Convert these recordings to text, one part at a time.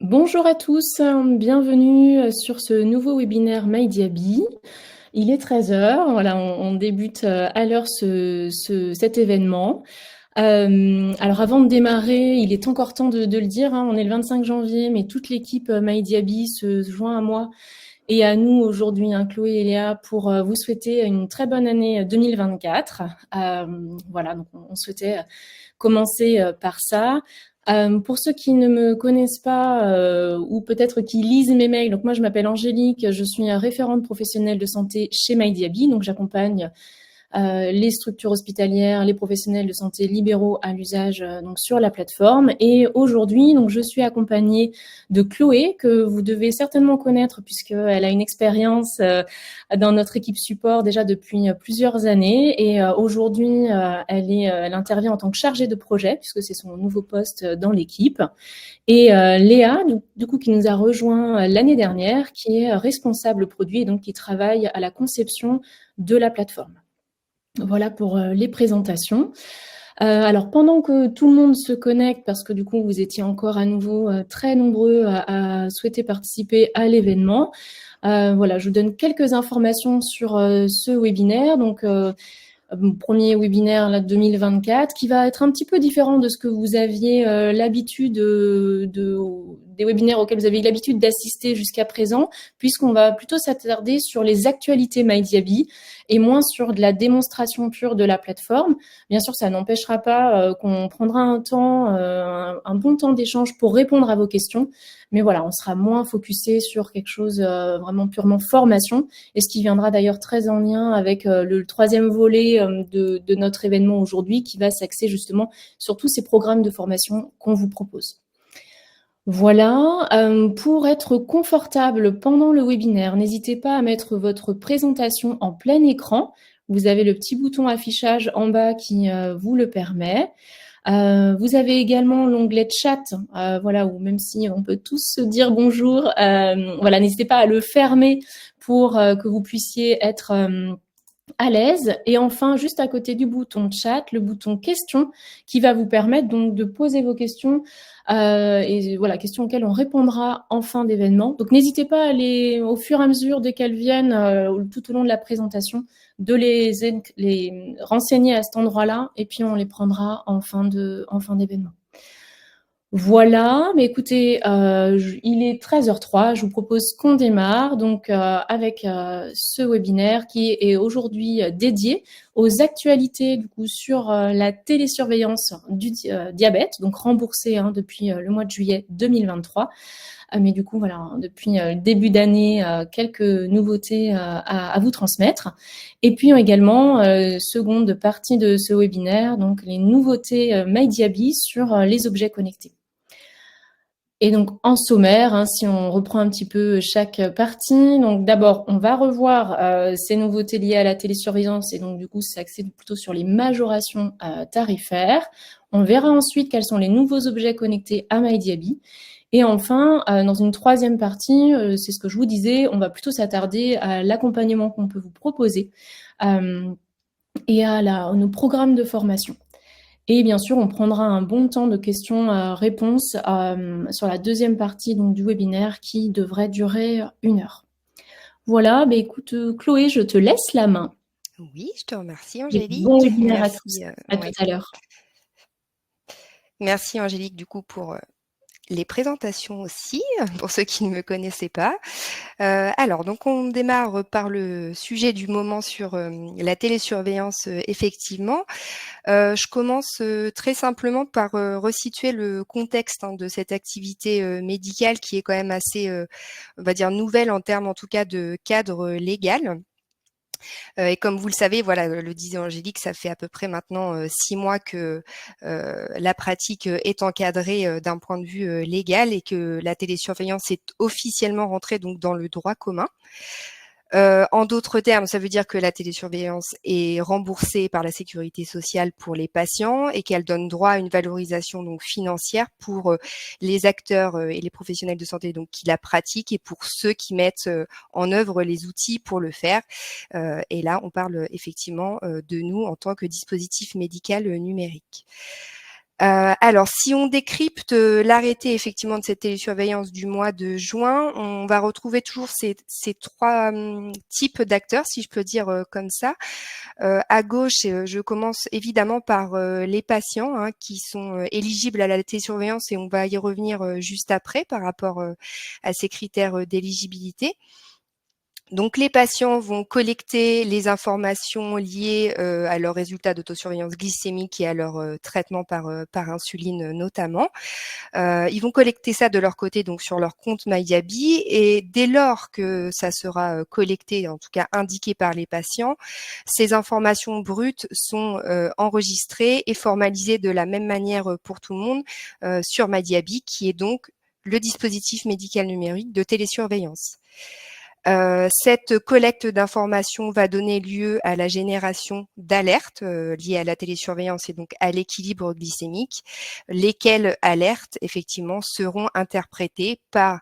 Bonjour à tous, bienvenue sur ce nouveau webinaire MyDiaby. Il est 13 h, voilà, on débute à l'heure cet événement. Alors avant de démarrer, il est encore temps de le dire, on est le 25 janvier, mais toute l'équipe MyDiaby se joint à moi et à nous aujourd'hui, Chloé et Léa, pour vous souhaiter une très bonne année 2024. Voilà, donc on souhaitait commencer par ça. Pour ceux qui ne me connaissent pas ou peut-être qui lisent mes mails, donc moi je m'appelle Angélique, je suis référente professionnelle de santé chez MyDiaby, donc j'accompagne les structures hospitalières, les professionnels de santé libéraux à l'usage donc sur la plateforme. Et aujourd'hui, donc je suis accompagnée de Chloé, que vous devez certainement connaître puisqu'elle a une expérience dans notre équipe support déjà depuis plusieurs années. Et aujourd'hui, elle intervient en tant que chargée de projet puisque c'est son nouveau poste dans l'équipe. Et Léa, du coup, qui nous a rejoint l'année dernière, qui est responsable produit et donc qui travaille à la conception de la plateforme. Voilà pour les présentations. Alors pendant que tout le monde se connecte, parce que du coup vous étiez encore à nouveau très nombreux à souhaiter participer à l'événement, voilà, je vous donne quelques informations sur ce webinaire. Donc premier webinaire là, 2024, qui va être un petit peu différent de ce que vous aviez l'habitude des webinaires auxquels vous avez l'habitude d'assister jusqu'à présent, puisqu'on va plutôt s'attarder sur les actualités MyDiaby et moins sur de la démonstration pure de la plateforme. Bien sûr, ça n'empêchera pas qu'on prendra un bon temps d'échange pour répondre à vos questions, mais voilà, on sera moins focusé sur quelque chose vraiment purement formation, et ce qui viendra d'ailleurs très en lien avec le troisième volet de notre événement aujourd'hui, qui va s'axer justement sur tous ces programmes de formation qu'on vous propose. Voilà, pour être confortable pendant le webinaire, n'hésitez pas à mettre votre présentation en plein écran. Vous avez le petit bouton affichage en bas qui vous le permet. Vous avez également l'onglet chat, voilà, où même si on peut tous se dire bonjour, voilà, n'hésitez pas à le fermer pour que vous puissiez être à l'aise. Et enfin, juste à côté du bouton chat, le bouton questions qui va vous permettre donc de poser vos questions et voilà, questions auxquelles on répondra en fin d'événement. Donc n'hésitez pas à les, au fur et à mesure dès qu'elles viennent tout au long de la présentation, de les renseigner à cet endroit-là et puis on les prendra en fin d'événement. Voilà, mais écoutez, il est 13h03, je vous propose qu'on démarre donc avec ce webinaire qui est aujourd'hui dédié aux actualités du coup sur la télésurveillance du diabète, donc remboursée depuis le mois de juillet 2023. Mais du coup, voilà, depuis le début d'année, quelques nouveautés à vous transmettre. Et puis également, seconde partie de ce webinaire, donc les nouveautés MyDiaby sur les objets connectés. Et donc, en sommaire, si on reprend un petit peu chaque partie, donc d'abord, on va revoir ces nouveautés liées à la télésurveillance et donc du coup, c'est axé plutôt sur les majorations tarifaires. On verra ensuite quels sont les nouveaux objets connectés à MyDiaby. Et enfin, dans une troisième partie, c'est ce que je vous disais, on va plutôt s'attarder à l'accompagnement qu'on peut vous proposer et à nos programmes de formation. Et bien sûr, on prendra un bon temps de questions-réponses sur la deuxième partie donc, du webinaire qui devrait durer 1 heure. Voilà, écoute, Chloé, je te laisse la main. Oui, je te remercie, Et bon Angélique. webinaire à tous. Merci. À tout à l'heure. Merci, Angélique, du coup, pour les présentations aussi, pour ceux qui ne me connaissaient pas. Alors, donc, on démarre par le sujet du moment sur la télésurveillance, effectivement. Je commence très simplement par resituer le contexte de cette activité médicale qui est quand même assez, on va dire, nouvelle en termes, en tout cas, de cadre légal. Et comme vous le savez, voilà, le disait Angélique, ça fait à peu près maintenant 6 mois que la pratique est encadrée d'un point de vue légal et que la télésurveillance est officiellement rentrée donc dans le droit commun. En d'autres termes, ça veut dire que la télésurveillance est remboursée par la sécurité sociale pour les patients et qu'elle donne droit à une valorisation donc financière pour les acteurs et les professionnels de santé donc qui la pratiquent et pour ceux qui mettent en œuvre les outils pour le faire. Et là, on parle effectivement de nous en tant que dispositif médical numérique. Alors, si on décrypte l'arrêté effectivement de cette télésurveillance du mois de juin, on va retrouver toujours ces trois types d'acteurs, si je peux dire comme ça. À gauche, je commence évidemment par les patients qui sont éligibles à la télésurveillance et on va y revenir juste après par rapport à ces critères d'éligibilité. Donc, les patients vont collecter les informations liées à leurs résultats d'autosurveillance glycémique et à leur traitement par insuline notamment. Ils vont collecter ça de leur côté, donc sur leur compte MyDiaby, et dès lors que ça sera collecté, en tout cas indiqué par les patients, ces informations brutes sont enregistrées et formalisées de la même manière pour tout le monde sur MyDiaby, qui est donc le dispositif médical numérique de télésurveillance. Cette collecte d'informations va donner lieu à la génération d'alertes liées à la télésurveillance et donc à l'équilibre glycémique, lesquelles alertes, effectivement, seront interprétées par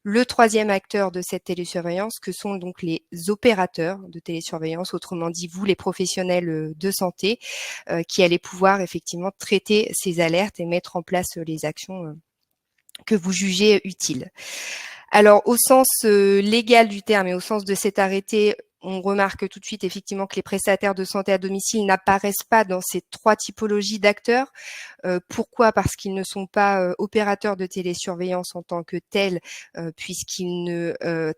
le troisième acteur de cette télésurveillance, que sont donc les opérateurs de télésurveillance, autrement dit, vous, les professionnels de santé, qui allez pouvoir effectivement traiter ces alertes et mettre en place les actions que vous jugez utiles. Alors, au sens légal du terme et au sens de cet arrêté, on remarque tout de suite effectivement que les prestataires de santé à domicile n'apparaissent pas dans ces trois typologies d'acteurs. Pourquoi? Parce qu'ils ne sont pas opérateurs de télésurveillance en tant que tels, puisqu'ils ne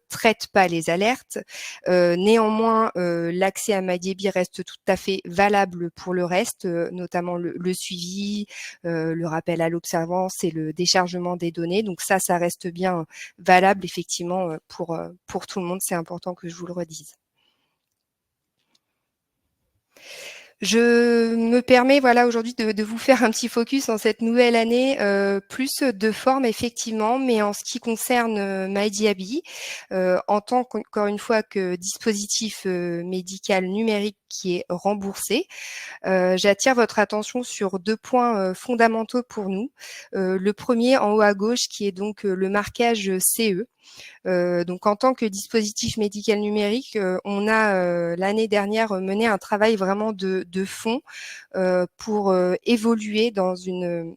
traitent pas les alertes. Néanmoins, l'accès à MyDiaby reste tout à fait valable pour le reste, notamment le suivi, le rappel à l'observance et le déchargement des données. Donc ça reste bien valable effectivement pour tout le monde. C'est important que je vous le redise. Je me permets aujourd'hui de vous faire un petit focus en cette nouvelle année, plus de forme effectivement, mais en ce qui concerne MyDiaby, en tant qu'encore une fois que dispositif médical numérique qui est remboursé, j'attire votre attention sur deux points fondamentaux pour nous. Le premier en haut à gauche qui est donc le marquage CE. Donc en tant que dispositif médical numérique, on a l'année dernière mené un travail vraiment de fond pour évoluer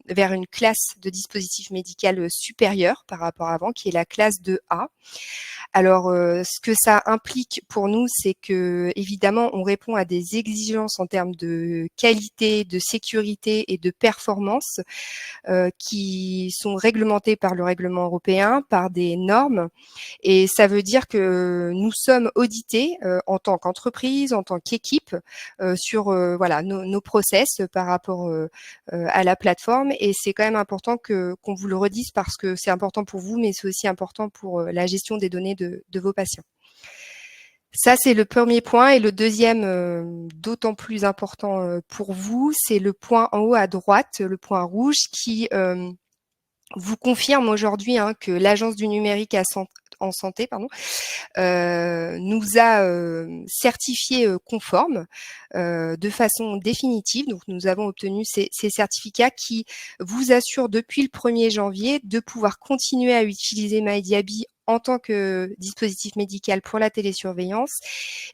vers une classe de dispositif médical supérieur par rapport à avant, qui est la classe de A. Alors, ce que ça implique pour nous, c'est que évidemment, on répond à des exigences en termes de qualité, de sécurité et de performance qui sont réglementées par le règlement européen, par des normes. Et ça veut dire que nous sommes audités en tant qu'entreprise, en tant qu'équipe sur nos process par rapport à la plateforme. Et c'est quand même important qu'on vous le redise parce que c'est important pour vous, mais c'est aussi important pour la gestion des données de vos patients. Ça, c'est le premier point. Et le deuxième, d'autant plus important pour vous, c'est le point en haut à droite, le point rouge qui vous confirme aujourd'hui que l'Agence du numérique en santé nous a certifiés conformes de façon définitive. Donc, nous avons obtenu ces certificats qui vous assurent depuis le 1er janvier de pouvoir continuer à utiliser MyDiaby en tant que dispositif médical pour la télésurveillance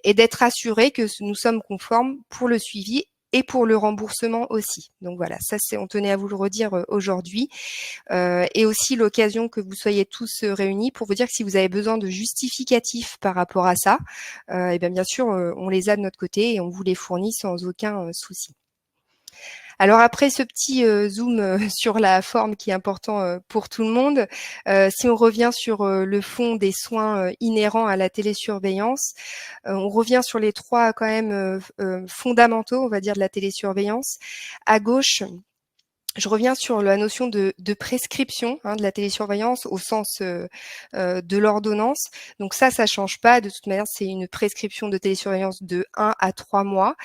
et d'être assuré que nous sommes conformes pour le suivi et pour le remboursement aussi. Donc voilà, ça on tenait à vous le redire aujourd'hui. Et aussi l'occasion que vous soyez tous réunis pour vous dire que si vous avez besoin de justificatifs par rapport à ça, et bien sûr, on les a de notre côté et on vous les fournit sans aucun souci. Alors après ce petit zoom sur la forme qui est important pour tout le monde, si on revient sur le fond des soins inhérents à la télésurveillance, on revient sur les trois quand même fondamentaux, on va dire, de la télésurveillance. À gauche, je reviens sur la notion de prescription de la télésurveillance au sens de l'ordonnance. Donc ça change pas. De toute manière, c'est une prescription de télésurveillance de 1 à 3 mois.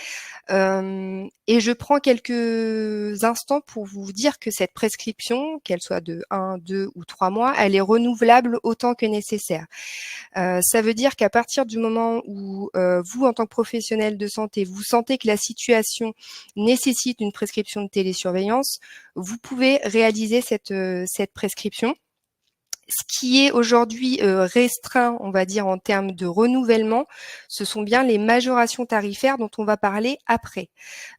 Et je prends quelques instants pour vous dire que cette prescription, qu'elle soit de 1, 2 ou 3 mois, elle est renouvelable autant que nécessaire. Ça veut dire qu'à partir du moment où vous, en tant que professionnel de santé, vous sentez que la situation nécessite une prescription de télésurveillance, vous pouvez réaliser cette prescription. Ce qui est aujourd'hui restreint, on va dire, en termes de renouvellement, ce sont bien les majorations tarifaires dont on va parler après.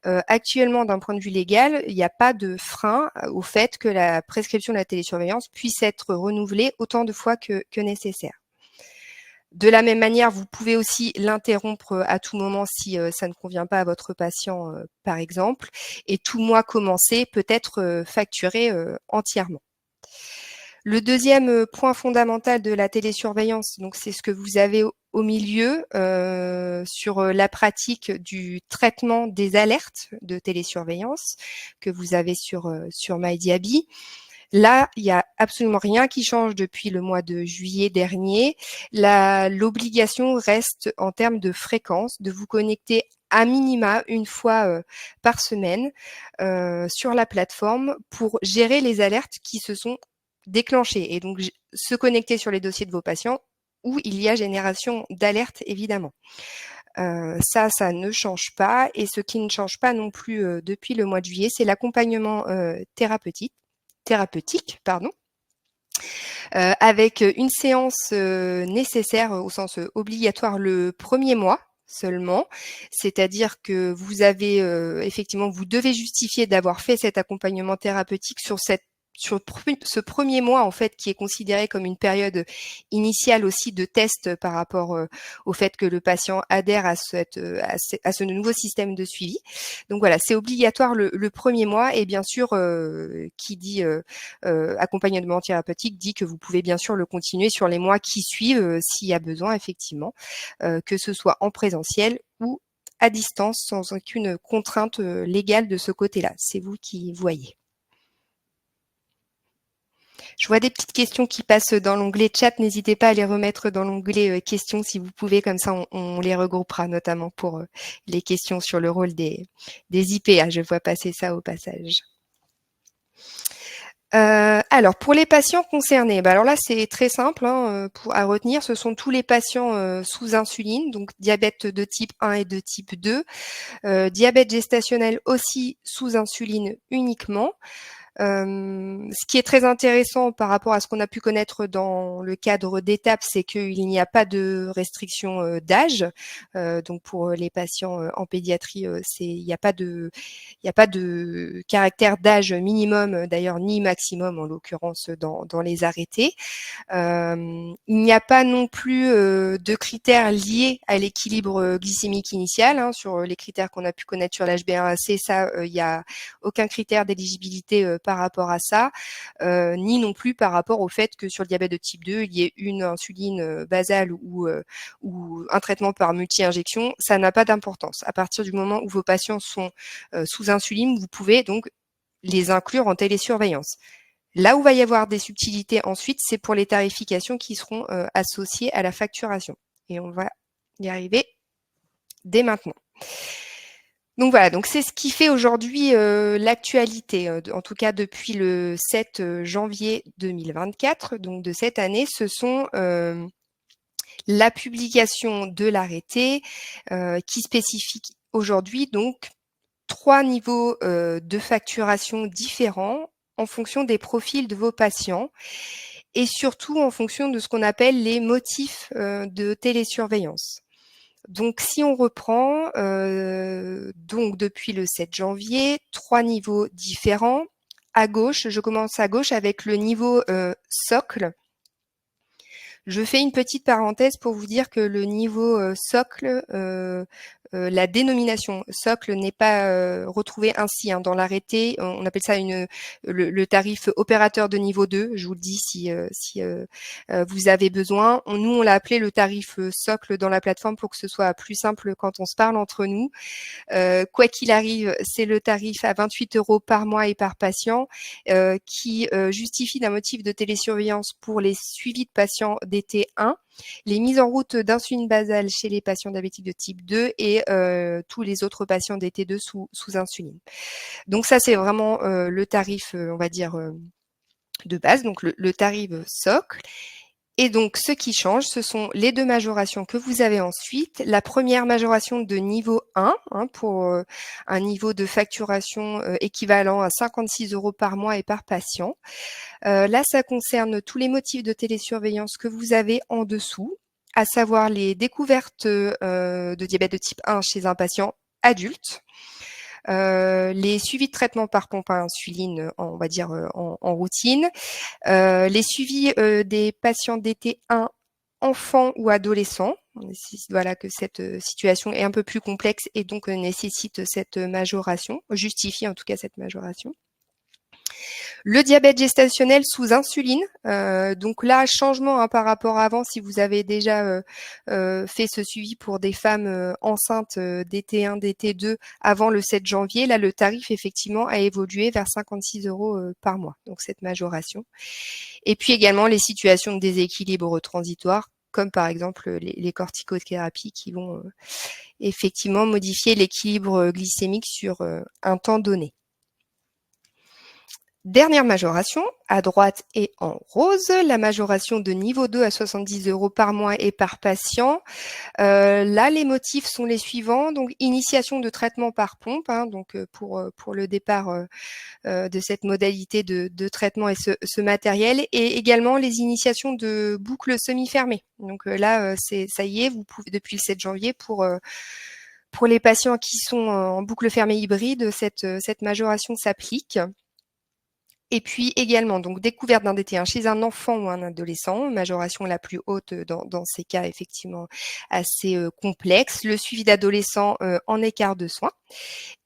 Actuellement, d'un point de vue légal, il n'y a pas de frein au fait que la prescription de la télésurveillance puisse être renouvelée autant de fois que nécessaire. De la même manière, vous pouvez aussi l'interrompre à tout moment si ça ne convient pas à votre patient, par exemple, et tout mois commencé peut être facturé entièrement. Le deuxième point fondamental de la télésurveillance, donc c'est ce que vous avez au milieu sur la pratique du traitement des alertes de télésurveillance que vous avez sur MyDiaby. Là, il n'y a absolument rien qui change depuis le mois de juillet dernier. L'obligation reste en termes de fréquence, de vous connecter à minima une fois par semaine sur la plateforme pour gérer les alertes qui se sont déclenchées et donc se connecter sur les dossiers de vos patients où il y a génération d'alertes évidemment. Ça ne change pas et ce qui ne change pas non plus depuis le mois de juillet, c'est l'accompagnement thérapeutique, avec une séance nécessaire au sens obligatoire le premier mois seulement, c'est-à-dire que vous avez effectivement, vous devez justifier d'avoir fait cet accompagnement thérapeutique sur ce premier mois en fait qui est considéré comme une période initiale aussi de test par rapport au fait que le patient adhère à ce nouveau système de suivi. Donc voilà, c'est obligatoire le premier mois et bien sûr qui dit accompagnement thérapeutique dit que vous pouvez bien sûr le continuer sur les mois qui suivent s'il y a besoin effectivement, que ce soit en présentiel ou à distance sans aucune contrainte légale de ce côté-là. C'est vous qui voyez. Je vois des petites questions qui passent dans l'onglet chat. N'hésitez pas à les remettre dans l'onglet questions si vous pouvez. Comme ça, on les regroupera, notamment pour les questions sur le rôle des IPA. Je vois passer ça au passage. Alors, pour les patients concernés, alors là, c'est très simple à retenir. Ce sont tous les patients sous insuline, donc diabète de type 1 et de type 2. Diabète gestationnel aussi sous insuline uniquement. Ce qui est très intéressant par rapport à ce qu'on a pu connaître dans le cadre d'étapes, c'est qu'il n'y a pas de restriction d'âge. Donc pour les patients en pédiatrie, il n'y a pas de caractère d'âge minimum, d'ailleurs ni maximum en l'occurrence dans les arrêtés. Il n'y a pas non plus de critères liés à l'équilibre glycémique initial. Sur les critères qu'on a pu connaître sur l'HbA1c, ça, il n'y a aucun critère d'éligibilité par rapport à ça, ni non plus par rapport au fait que sur le diabète de type 2, il y ait une insuline basale ou un traitement par multi-injection. Ça n'a pas d'importance. À partir du moment où vos patients sont sous insuline, vous pouvez donc les inclure en télésurveillance. Là où va y avoir des subtilités ensuite, c'est pour les tarifications qui seront associées à la facturation. Et on va y arriver dès maintenant. Donc voilà, donc c'est ce qui fait aujourd'hui l'actualité, en tout cas depuis le 7 janvier 2024, donc de cette année, ce sont la publication de l'arrêté qui spécifie aujourd'hui donc 3 niveaux de facturation différents en fonction des profils de vos patients et surtout en fonction de ce qu'on appelle les motifs de télésurveillance. Donc, si on reprend, donc depuis le 7 janvier, 3 niveaux différents. À gauche, je commence à gauche avec le niveau socle. Je fais une petite parenthèse pour vous dire que le niveau socle, la dénomination socle n'est pas retrouvée ainsi dans l'arrêté. On appelle ça le tarif opérateur de niveau 2. Je vous le dis si vous avez besoin. Nous, on l'a appelé le tarif socle dans la plateforme pour que ce soit plus simple quand on se parle entre nous. Quoi qu'il arrive, c'est le tarif à 28 € par mois et par patient qui justifie d'un motif de télésurveillance pour les suivis de patients DT1, les mises en route d'insuline basale chez les patients diabétiques de type 2 et tous les autres patients DT2 sous insuline. Donc ça, c'est vraiment le tarif, on va dire, de base, donc le tarif socle. Et donc, ce qui change, ce sont les 2 majorations que vous avez ensuite. La première majoration de niveau 1, pour un niveau de facturation équivalent à 56 € par mois et par patient. Là, ça concerne tous les motifs de télésurveillance que vous avez en dessous, à savoir les découvertes de diabète de type 1 chez un patient adulte, les suivis de traitement par pompe à insuline, on va dire en routine, les suivis des patients DT1 enfants ou adolescents. Voilà que cette situation est un peu plus complexe et donc nécessite cette majoration, justifie en tout cas cette majoration. Le diabète gestationnel sous insuline, donc là, changement par rapport à avant, si vous avez déjà fait ce suivi pour des femmes enceintes DT1, DT2 avant le 7 janvier, là, le tarif effectivement a évolué vers 56 € par mois, donc cette majoration. Et puis également les situations de déséquilibre transitoire, comme par exemple les corticothérapies qui vont effectivement modifier l'équilibre glycémique sur un temps donné. Dernière majoration, à droite et en rose, la majoration de niveau 2 à 70 € par mois et par patient. Là, les motifs sont les suivants. Donc, initiation de traitement par pompe, donc pour le départ de cette modalité de traitement et ce matériel, et également les initiations de boucles semi-fermées. Donc là, ça y est, vous pouvez depuis le 7 janvier pour les patients qui sont en boucle fermée hybride, cette majoration s'applique. Et puis également, donc découverte d'un DT1 chez un enfant ou un adolescent, majoration la plus haute dans ces cas effectivement assez complexes, le suivi d'adolescents en écart de soins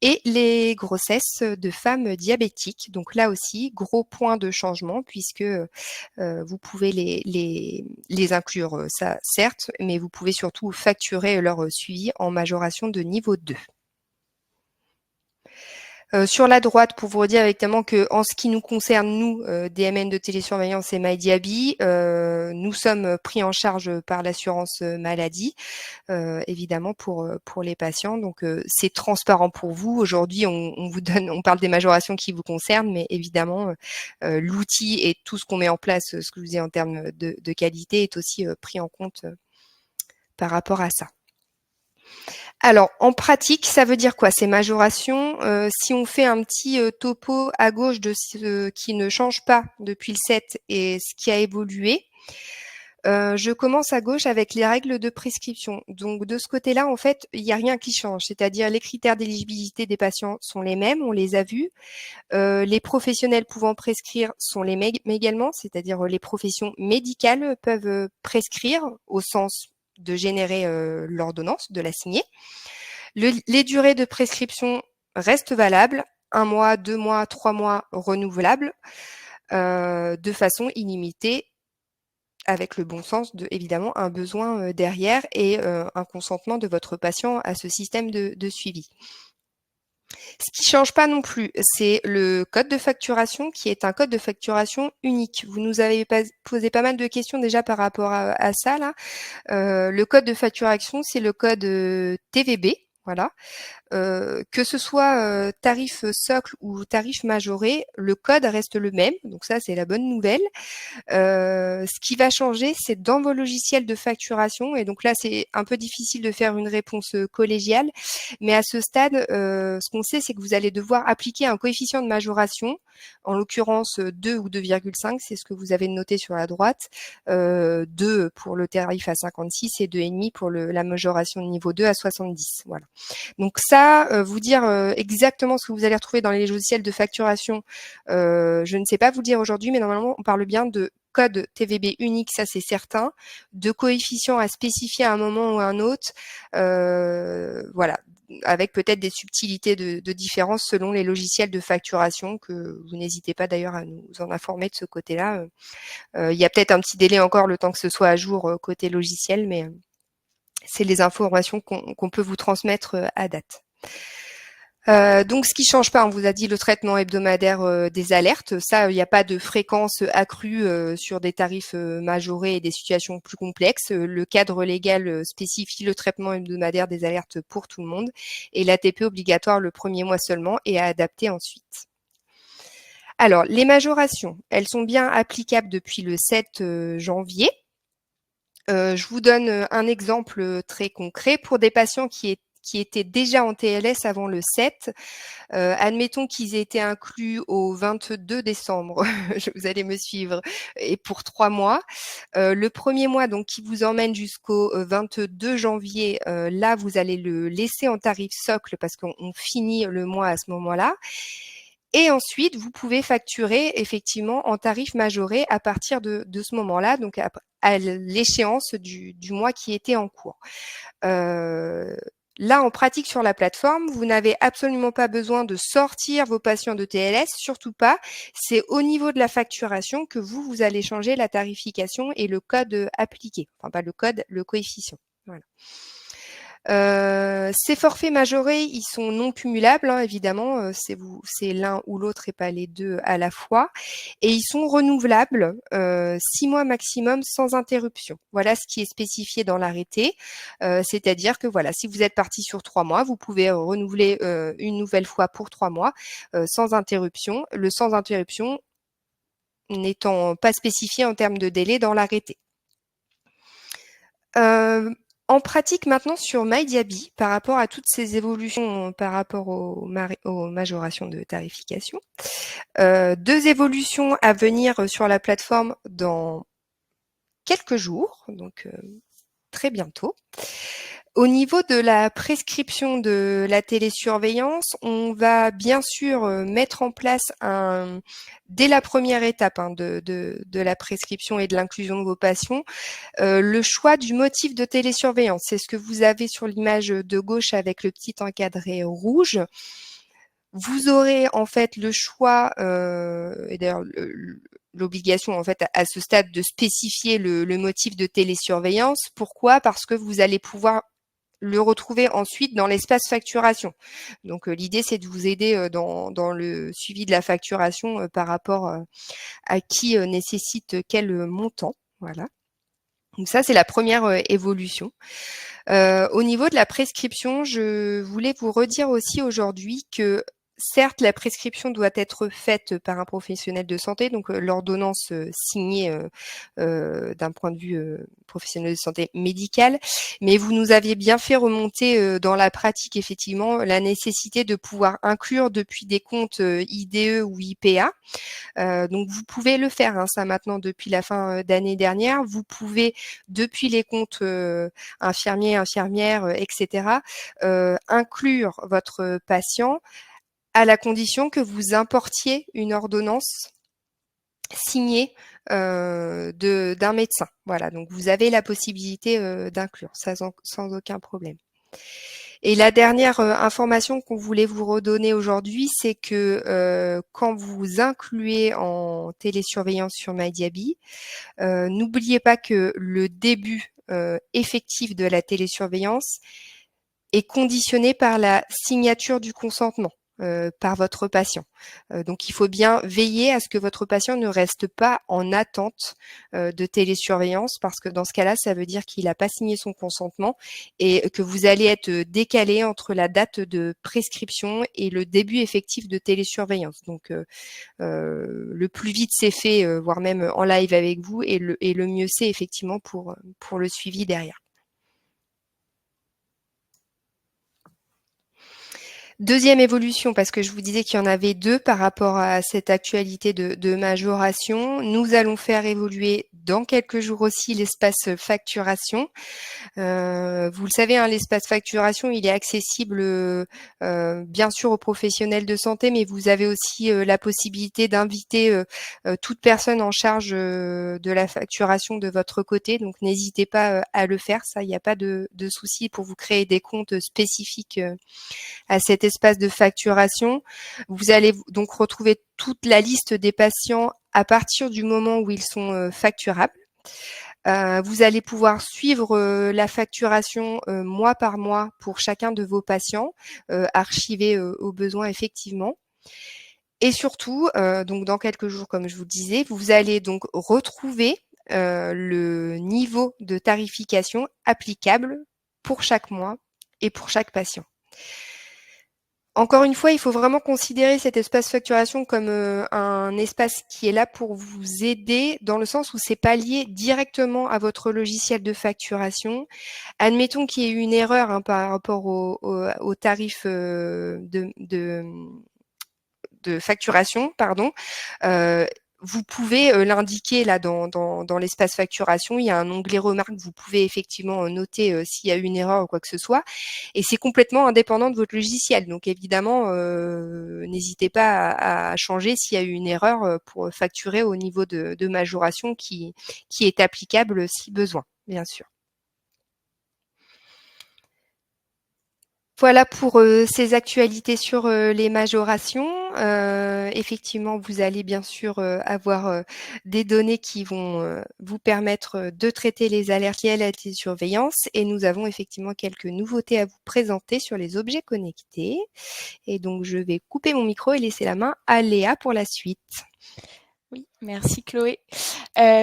et les grossesses de femmes diabétiques. Donc là aussi, gros point de changement puisque vous pouvez les inclure, ça certes, mais vous pouvez surtout facturer leur suivi en majoration de niveau 2. Sur la droite, pour vous redire évidemment que en ce qui nous concerne, nous, DMN de télésurveillance et MyDiaby, nous sommes pris en charge par l'assurance maladie, évidemment pour les patients. Donc c'est transparent pour vous. Aujourd'hui, on parle des majorations qui vous concernent, mais évidemment l'outil et tout ce qu'on met en place, ce que je vous dis en termes de qualité, est aussi pris en compte par rapport à ça. Alors, en pratique, ça veut dire quoi ces majorations? Si on fait un petit topo à gauche de ce qui ne change pas depuis le 7 et ce qui a évolué, je commence à gauche avec les règles de prescription. Donc, de ce côté-là, en fait, il n'y a rien qui change. C'est-à-dire les critères d'éligibilité des patients sont les mêmes, on les a vus. Les professionnels pouvant prescrire sont les mêmes également, c'est-à-dire les professions médicales peuvent prescrire au sens de générer l'ordonnance, de la signer. Les durées de prescription restent valables, 1 mois, 2 mois, 3 mois renouvelables, de façon illimitée, avec le bon sens de évidemment un besoin derrière et un consentement de votre patient à ce système de suivi. Ce qui change pas non plus, c'est le code de facturation qui est un code de facturation unique. Vous nous avez posé pas mal de questions déjà par rapport à ça là. Le code de facturation, c'est le code TVB, voilà. Que ce soit tarif socle ou tarif majoré, le code reste le même. Donc ça, c'est la bonne nouvelle. Ce qui va changer, c'est dans vos logiciels de facturation. Et donc là, c'est un peu difficile de faire une réponse collégiale. Mais à ce stade, ce qu'on sait, c'est que vous allez devoir appliquer un coefficient de majoration, en l'occurrence 2 ou 2,5, c'est ce que vous avez noté sur la droite. 2 pour le tarif à 56 et 2,5 pour la majoration de niveau 2 à 70. Voilà. Donc ça, vous dire exactement ce que vous allez retrouver dans les logiciels de facturation, je ne sais pas vous le dire aujourd'hui, mais normalement, on parle bien de code TVB unique, ça c'est certain, de coefficients à spécifier à un moment ou à un autre, voilà, avec peut-être des subtilités de différence selon les logiciels de facturation, que vous n'hésitez pas d'ailleurs à nous en informer de ce côté-là. Il y a peut-être un petit délai encore, le temps que ce soit à jour côté logiciel, mais c'est les informations qu'on peut vous transmettre à date. Donc, ce qui change pas, on vous a dit le traitement hebdomadaire des alertes. Ça, il n'y a pas de fréquence accrue sur des tarifs majorés et des situations plus complexes. Le cadre légal spécifie le traitement hebdomadaire des alertes pour tout le monde et l'ATP obligatoire le premier mois seulement et à adapter ensuite. Alors, les majorations, elles sont bien applicables depuis le 7 janvier. Je vous donne un exemple très concret. Pour des patients qui étaient déjà en TLS avant le 7, admettons qu'ils aient été inclus au 22 décembre, vous allez me suivre, et pour 3 mois. Le premier mois, donc, qui vous emmène jusqu'au 22 janvier, là, vous allez le laisser en tarif socle parce qu'on finit le mois à ce moment-là. Et ensuite, vous pouvez facturer effectivement en tarif majoré à partir de ce moment-là, donc à l'échéance du mois qui était en cours. Là, en pratique sur la plateforme, vous n'avez absolument pas besoin de sortir vos patients de TLS, surtout pas. C'est au niveau de la facturation que vous allez changer la tarification et le code appliqué. Enfin, pas le code, le coefficient. Voilà. Ces forfaits majorés, ils sont non cumulables, hein, évidemment, c'est l'un ou l'autre et pas les deux à la fois. Et ils sont renouvelables 6 mois maximum sans interruption. Voilà ce qui est spécifié dans l'arrêté. C'est-à-dire que voilà, si vous êtes parti sur 3 mois, vous pouvez renouveler une nouvelle fois pour 3 mois sans interruption. Le sans interruption n'étant pas spécifié en termes de délai dans l'arrêté. En pratique maintenant sur MyDiaby, par rapport à toutes ces évolutions, par rapport aux majorations de tarification, 2 évolutions à venir sur la plateforme dans quelques jours, donc très bientôt. Au niveau de la prescription de la télésurveillance, on va bien sûr mettre en place dès la première étape de la prescription et de l'inclusion de vos patients, le choix du motif de télésurveillance. C'est ce que vous avez sur l'image de gauche avec le petit encadré rouge. Vous aurez en fait le choix, et d'ailleurs l'obligation en fait à ce stade de spécifier le motif de télésurveillance. Pourquoi? Parce que vous allez pouvoir le retrouver ensuite dans l'espace facturation. Donc l'idée c'est de vous aider dans le suivi de la facturation par rapport à qui nécessite quel montant. Voilà. Donc ça, c'est la première évolution. Au niveau de la prescription, je voulais vous redire aussi aujourd'hui que certes, la prescription doit être faite par un professionnel de santé, donc l'ordonnance signée d'un point de vue professionnel de santé médical, mais vous nous aviez bien fait remonter dans la pratique effectivement la nécessité de pouvoir inclure depuis des comptes IDE ou IPA. Donc vous pouvez le faire, hein, ça maintenant depuis la fin d'année dernière. Vous pouvez depuis les comptes infirmiers, infirmières, etc. Inclure votre patient à la condition que vous importiez une ordonnance signée d'un médecin. Voilà, donc vous avez la possibilité d'inclure, ça sans aucun problème. Et la dernière information qu'on voulait vous redonner aujourd'hui, c'est que quand vous incluez en télésurveillance sur MyDiaby, n'oubliez pas que le début effectif de la télésurveillance est conditionné par la signature du consentement par votre patient. Donc il faut bien veiller à ce que votre patient ne reste pas en attente de télésurveillance, parce que dans ce cas-là, ça veut dire qu'il n'a pas signé son consentement et que vous allez être décalé entre la date de prescription et le début effectif de télésurveillance. Donc le plus vite c'est fait, voire même en live avec vous, et le mieux c'est effectivement pour le suivi derrière. Deuxième évolution, parce que je vous disais qu'il y en avait 2 par rapport à cette actualité de majoration. Nous allons faire évoluer dans quelques jours aussi l'espace facturation. Vous le savez, hein, l'espace facturation, il est accessible bien sûr aux professionnels de santé, mais vous avez aussi la possibilité d'inviter toute personne en charge de la facturation de votre côté. Donc n'hésitez pas à le faire, ça, il n'y a pas de souci pour vous créer des comptes spécifiques à cet espace de facturation. Vous allez donc retrouver toute la liste des patients à partir du moment où ils sont facturables. Vous allez pouvoir suivre la facturation mois par mois pour chacun de vos patients, archiver au besoin effectivement. Et surtout, donc dans quelques jours, comme je vous le disais, vous allez donc retrouver le niveau de tarification applicable pour chaque mois et pour chaque patient. Encore une fois, il faut vraiment considérer cet espace facturation comme un espace qui est là pour vous aider dans le sens où c'est pas lié directement à votre logiciel de facturation. Admettons qu'il y ait eu une erreur par rapport au tarif de facturation, pardon. Euh, Vous pouvez l'indiquer là dans l'espace facturation. Il y a un onglet remarques. Vous pouvez effectivement noter s'il y a eu une erreur ou quoi que ce soit. Et c'est complètement indépendant de votre logiciel. Donc évidemment, n'hésitez pas à changer s'il y a eu une erreur pour facturer au niveau de majoration qui est applicable si besoin, bien sûr. Voilà pour ces actualités sur les majorations. Effectivement, vous allez bien sûr avoir des données qui vont vous permettre de traiter les alertes liées à la télésurveillance. Et nous avons effectivement quelques nouveautés à vous présenter sur les objets connectés. Et donc, je vais couper mon micro et laisser la main à Léa pour la suite. Oui, merci Chloé.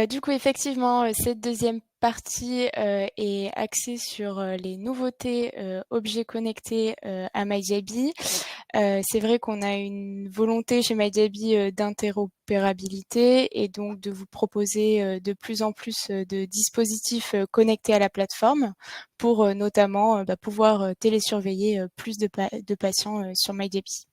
Du coup, effectivement, cette deuxième partie est axée sur les nouveautés objets connectés à MyDiaby. C'est vrai qu'on a une volonté chez MyDiaby d'interopérabilité et donc de vous proposer de plus en plus de dispositifs connectés à la plateforme pour notamment pouvoir télésurveiller plus de patients sur MyDiaby.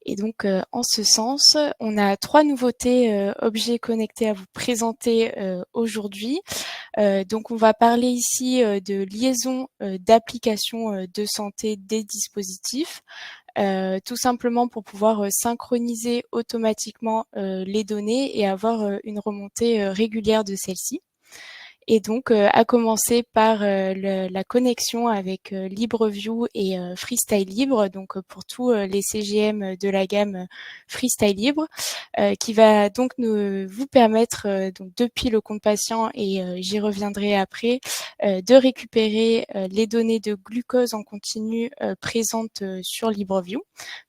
Et donc, en ce sens, on a 3 nouveautés objets connectés à vous présenter aujourd'hui. Donc, on va parler ici de liaison d'applications de santé des dispositifs, tout simplement pour pouvoir synchroniser automatiquement les données et avoir une remontée régulière de celles-ci. Et donc, à commencer par la connexion avec LibreView et Freestyle Libre, donc pour tous les CGM de la gamme Freestyle Libre, qui va donc vous permettre, donc depuis le compte patient, et j'y reviendrai après, de récupérer les données de glucose en continu présentes sur LibreView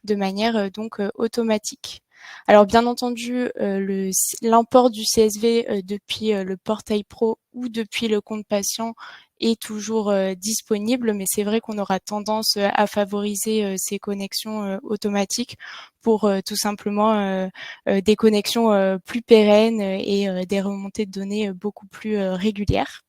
de manière donc automatique. Alors bien entendu, l'import du CSV depuis le portail pro ou depuis le compte patient est toujours disponible, mais c'est vrai qu'on aura tendance à favoriser ces connexions automatiques pour tout simplement des connexions plus pérennes et des remontées de données beaucoup plus régulières.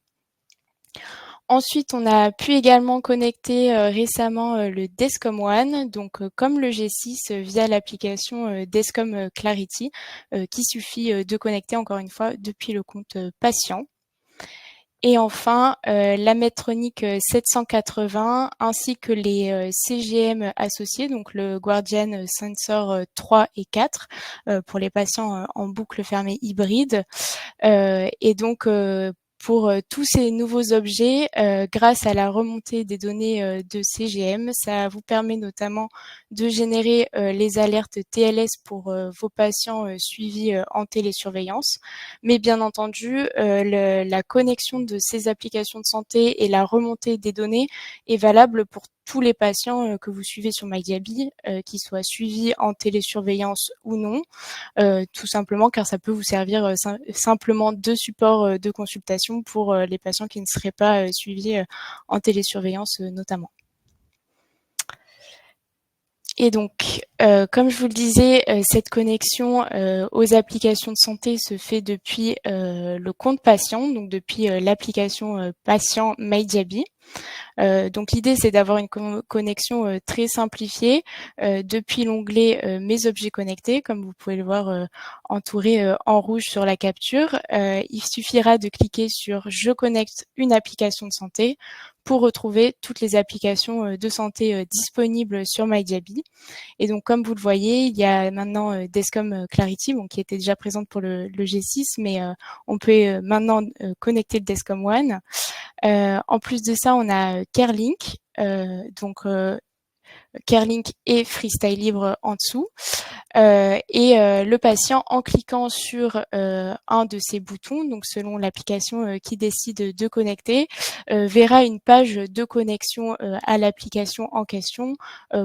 Ensuite, on a pu également connecter récemment le Descom One, donc comme le G6 via l'application Descom Clarity, qui suffit de connecter encore une fois depuis le compte patient. Et enfin, la Medtronic 780 ainsi que les CGM associés, donc le Guardian Sensor 3 et 4 pour les patients en boucle fermée hybride. Et donc, pour tous ces nouveaux objets, grâce à la remontée des données de CGM, ça vous permet notamment de générer les alertes TLS pour vos patients suivis en télésurveillance. Mais bien entendu, la connexion de ces applications de santé et la remontée des données est valable pour tous les patients que vous suivez sur MyDiaby, qu'ils soient suivis en télésurveillance ou non, tout simplement car ça peut vous servir simplement de support de consultation pour les patients qui ne seraient pas suivis en télésurveillance notamment. Et donc, comme je vous le disais, cette connexion aux applications de santé se fait depuis le compte patient, donc depuis l'application patient MyDiaby. Donc l'idée, c'est d'avoir une connexion très simplifiée depuis l'onglet Mes objets connectés, comme vous pouvez le voir entouré en rouge sur la capture. Il suffira de cliquer sur Je connecte une application de santé pour retrouver toutes les applications de santé disponibles sur MyDiaby. Et donc, comme vous le voyez, il y a maintenant Descom Clarity, bon, qui était déjà présente pour le G6, mais on peut maintenant connecter le Descom One. En plus de ça, on a CareLink, donc CareLink et Freestyle Libre en dessous. le patient, en cliquant sur un de ces boutons, donc selon l'application qui décide de connecter, verra une page de connexion à l'application en question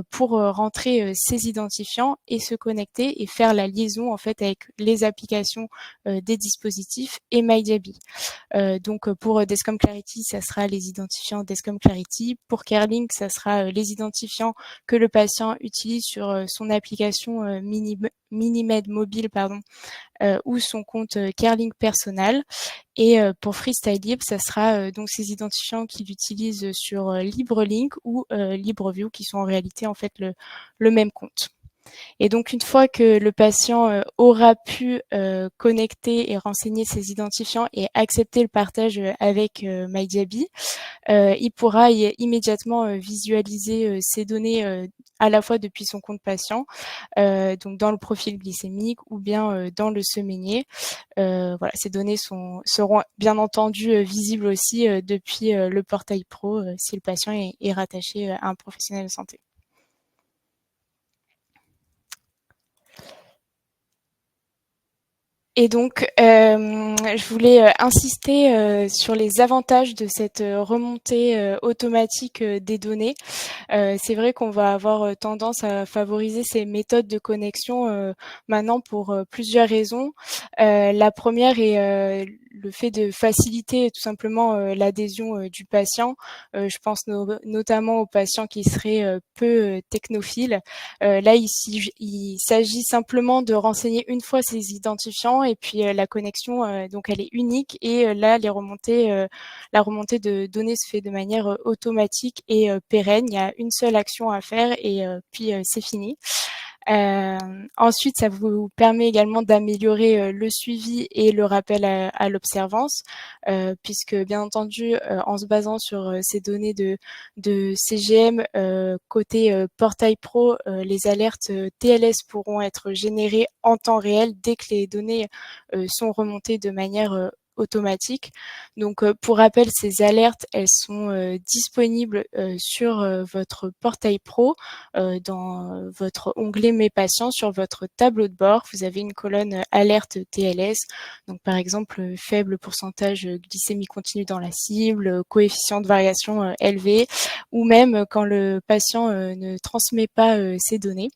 pour rentrer ses identifiants et se connecter et faire la liaison en fait avec les applications des dispositifs et MyDiaby. Donc pour Descom Clarity, ça sera les identifiants Descom Clarity. Pour CareLink, ça sera les identifiants que le patient utilise sur son application Minimed mobile, ou son compte CareLink personnel. Et pour Freestyle Libre, ça sera donc ces identifiants qu'il utilise sur LibreLink ou LibreView, qui sont en réalité en fait le même compte. Et donc, une fois que le patient aura pu connecter et renseigner ses identifiants et accepter le partage avec MyDiaby, il pourra immédiatement visualiser ces données à la fois depuis son compte patient, donc dans le profil glycémique ou bien dans le semainier. Voilà, ces données seront bien entendu visibles aussi depuis le portail pro si le patient est rattaché à un professionnel de santé. Et donc, je voulais insister sur les avantages de cette remontée automatique des données. C'est vrai qu'on va avoir tendance à favoriser ces méthodes de connexion maintenant pour plusieurs raisons. La première est le fait de faciliter tout simplement l'adhésion du patient. Je pense notamment aux patients qui seraient peu technophiles. Là, il s'agit simplement de renseigner une fois ces identifiants et puis la connexion, donc elle est unique et là, la remontée de données se fait de manière automatique et pérenne. Il y a une seule action à faire et puis c'est fini. Ensuite, ça vous permet également d'améliorer le suivi et le rappel à l'observance, puisque bien entendu, en se basant sur ces données de CGM, côté Portail Pro, les alertes TLS pourront être générées en temps réel dès que les données sont remontées de manière automatique. Donc pour rappel, ces alertes, elles sont disponibles sur votre Portail Pro dans votre onglet Mes patients. Sur votre tableau de bord, vous avez une colonne alerte TLS, donc par exemple faible pourcentage glycémie continue dans la cible, coefficient de variation élevé, ou même quand le patient ne transmet pas ces données.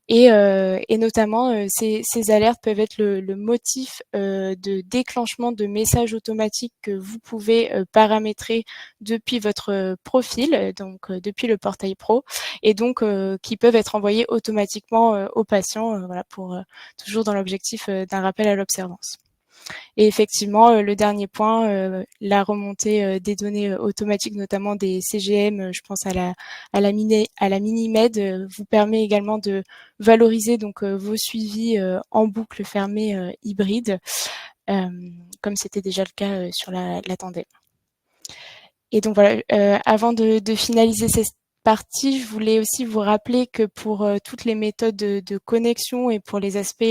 Et notamment, ces alertes peuvent être le motif de déclenchement de messages automatiques que vous pouvez paramétrer depuis votre profil, donc depuis le portail pro, et donc qui peuvent être envoyés automatiquement aux patients, voilà, pour toujours dans l'objectif d'un rappel à l'observance. Et effectivement, le dernier point, la remontée des données automatiques, notamment des CGM, je pense à la Minimed, vous permet également de valoriser donc vos suivis en boucle fermée hybride, comme c'était déjà le cas sur la Tandem. Et donc voilà, avant de finaliser cette partie, je voulais aussi vous rappeler que pour toutes les méthodes de connexion et pour les aspects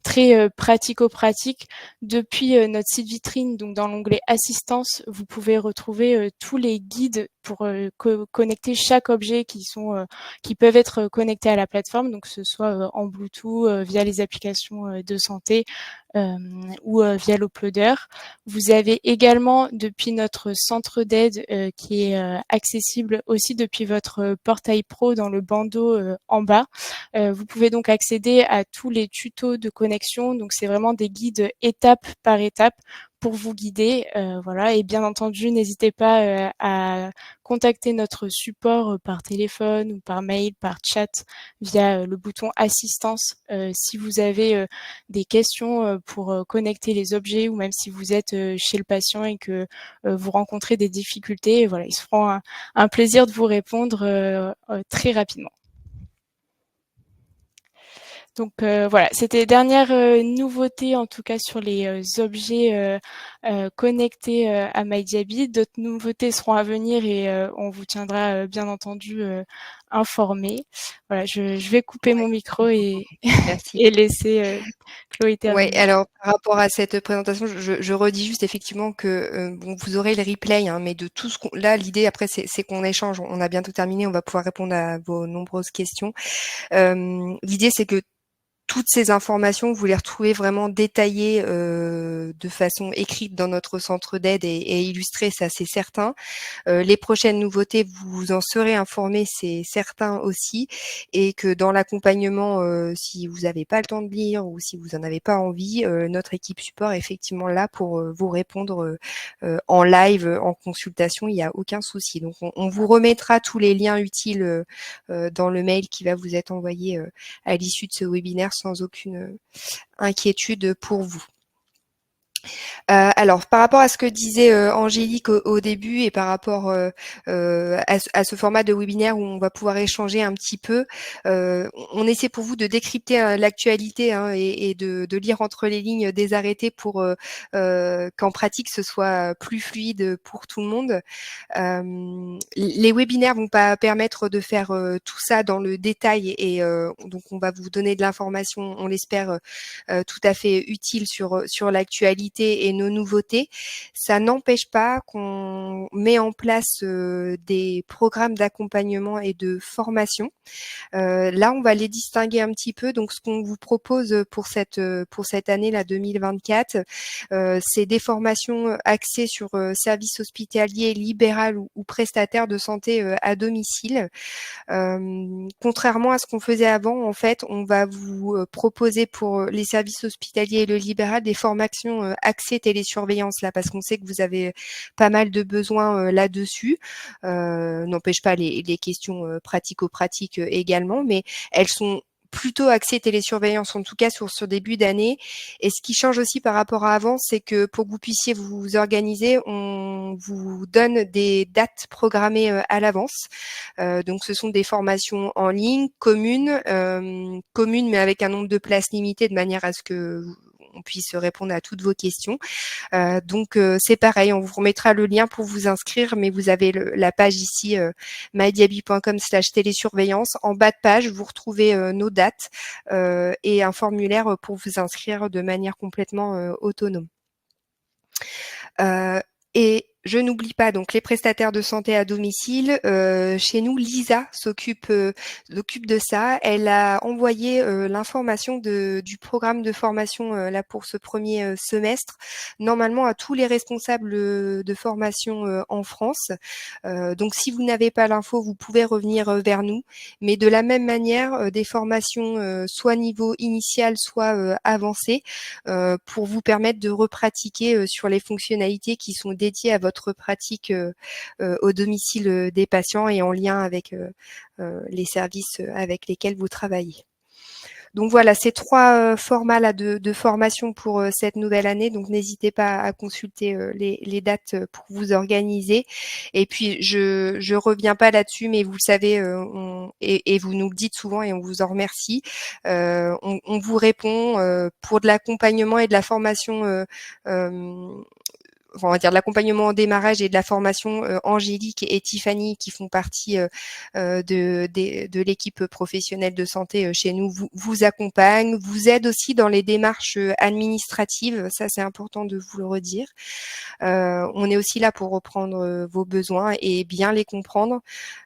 très pratico-pratiques, depuis notre site vitrine, donc dans l'onglet Assistance, vous pouvez retrouver tous les guides pour connecter chaque objet qui peuvent être connectés à la plateforme, donc que ce soit en Bluetooth, via les applications de santé ou via l'uploader. Vous avez également depuis notre centre d'aide qui est accessible aussi depuis votre portail pro dans le bandeau en bas. Vous pouvez donc accéder à tous les tutos de connexion. Donc c'est vraiment des guides étape par étape pour vous guider. Voilà. Et bien entendu, n'hésitez pas à contacter notre support par téléphone ou par mail, par chat, via le bouton assistance si vous avez des questions pour connecter les objets ou même si vous êtes chez le patient et que vous rencontrez des difficultés. Voilà, ils se feront un plaisir de vous répondre très rapidement. Donc voilà, c'était dernière nouveauté en tout cas sur les objets connectés à MyDiaby. D'autres nouveautés seront à venir et on vous tiendra bien entendu informé. Voilà, je vais couper mon micro et, et laisser Chloé terminer. Oui, alors par rapport à cette présentation, je redis juste effectivement que bon, vous aurez le replay, hein, mais de tout ce qu'on... Là, l'idée après, c'est qu'on échange. On a bientôt terminé, on va pouvoir répondre à vos nombreuses questions. L'idée, c'est que toutes ces informations, vous les retrouvez vraiment détaillées de façon écrite dans notre centre d'aide et illustrées, ça c'est certain. Les prochaines nouveautés, vous en serez informés, c'est certain aussi, et que dans l'accompagnement, si vous n'avez pas le temps de lire ou si vous n'en avez pas envie, notre équipe support est effectivement là pour vous répondre en live, en consultation, il n'y a aucun souci. Donc on vous remettra tous les liens utiles dans le mail qui va vous être envoyé à l'issue de ce webinaire sans aucune inquiétude pour vous. Alors, par rapport à ce que disait Angélique au début et par rapport à ce format de webinaire où on va pouvoir échanger un petit peu, on essaie pour vous de décrypter l'actualité et de lire entre les lignes des arrêtés pour qu'en pratique ce soit plus fluide pour tout le monde. Les webinaires vont pas permettre de faire tout ça dans le détail et donc on va vous donner de l'information, on l'espère, tout à fait utile sur l'actualité et nos nouveautés. Ça n'empêche pas qu'on met en place des programmes d'accompagnement et de formation. Là, on va les distinguer un petit peu. Donc, ce qu'on vous propose pour cette année là 2024, c'est des formations axées sur services hospitaliers, libéral ou prestataires de santé à domicile. Contrairement à ce qu'on faisait avant, en fait, on va vous proposer pour les services hospitaliers et le libéral des formations axées télésurveillance là, parce qu'on sait que vous avez pas mal de besoins là-dessus. N'empêche pas les questions pratico-pratiques également, mais elles sont plutôt axées télésurveillance, en tout cas sur ce début d'année. Et ce qui change aussi par rapport à avant, c'est que pour que vous puissiez vous organiser, on vous donne des dates programmées à l'avance. Donc ce sont des formations en ligne, communes mais avec un nombre de places limité de manière à ce que on puisse répondre à toutes vos questions. Donc c'est pareil, on vous remettra le lien pour vous inscrire, mais vous avez la page ici mydiaby.com/télésurveillance. En bas de page, vous retrouvez nos dates et un formulaire pour vous inscrire de manière complètement autonome. Et je n'oublie pas donc les prestataires de santé à domicile. Chez nous, Lisa s'occupe de ça. Elle a envoyé l'information du programme de formation là pour ce premier semestre, normalement à tous les responsables de formation en France. Donc, si vous n'avez pas l'info, vous pouvez revenir vers nous. Mais de la même manière, des formations soit niveau initial, soit avancé, pour vous permettre de repratiquer sur les fonctionnalités qui sont dédiées à votre pratique au domicile des patients et en lien avec les services avec lesquels vous travaillez. Donc voilà, ces trois formats là de formation pour cette nouvelle année. Donc n'hésitez pas à consulter les dates pour vous organiser. Et puis je reviens pas là-dessus, mais vous le savez, et vous nous le dites souvent et on vous en remercie. On vous répond pour de l'accompagnement et de la formation. On va dire de l'accompagnement en démarrage et de la formation, Angélique et Tiffany qui font partie de l'équipe professionnelle de santé chez nous vous accompagnent, vous aident aussi dans les démarches administratives, ça c'est important de vous le redire. On est aussi là pour reprendre vos besoins et bien les comprendre.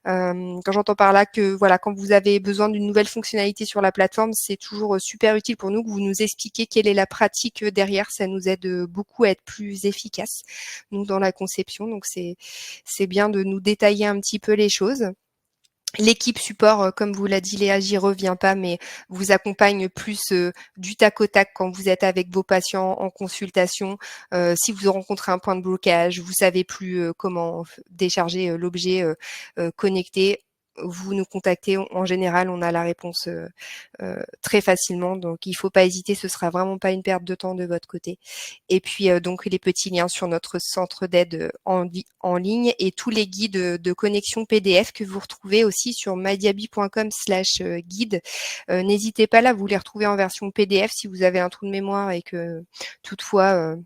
Quand j'entends par là que voilà, quand vous avez besoin d'une nouvelle fonctionnalité sur la plateforme, c'est toujours super utile pour nous que vous nous expliquiez quelle est la pratique derrière, ça nous aide beaucoup à être plus efficaces nous dans la conception, donc c'est bien de nous détailler un petit peu les choses. L'équipe support, comme vous l'a dit Léa, j'y reviens pas, mais vous accompagne plus du tac au tac quand vous êtes avec vos patients en consultation. Si vous rencontrez un point de blocage, vous savez plus comment décharger l'objet connecté, vous nous contactez. En général, on a la réponse très facilement, donc il faut pas hésiter. Ce sera vraiment pas une perte de temps de votre côté. Et puis donc les petits liens sur notre centre d'aide en ligne et tous les guides de connexion PDF que vous retrouvez aussi sur mydiaby.com/guide. N'hésitez pas là, vous les retrouvez en version PDF si vous avez un trou de mémoire et que toutefois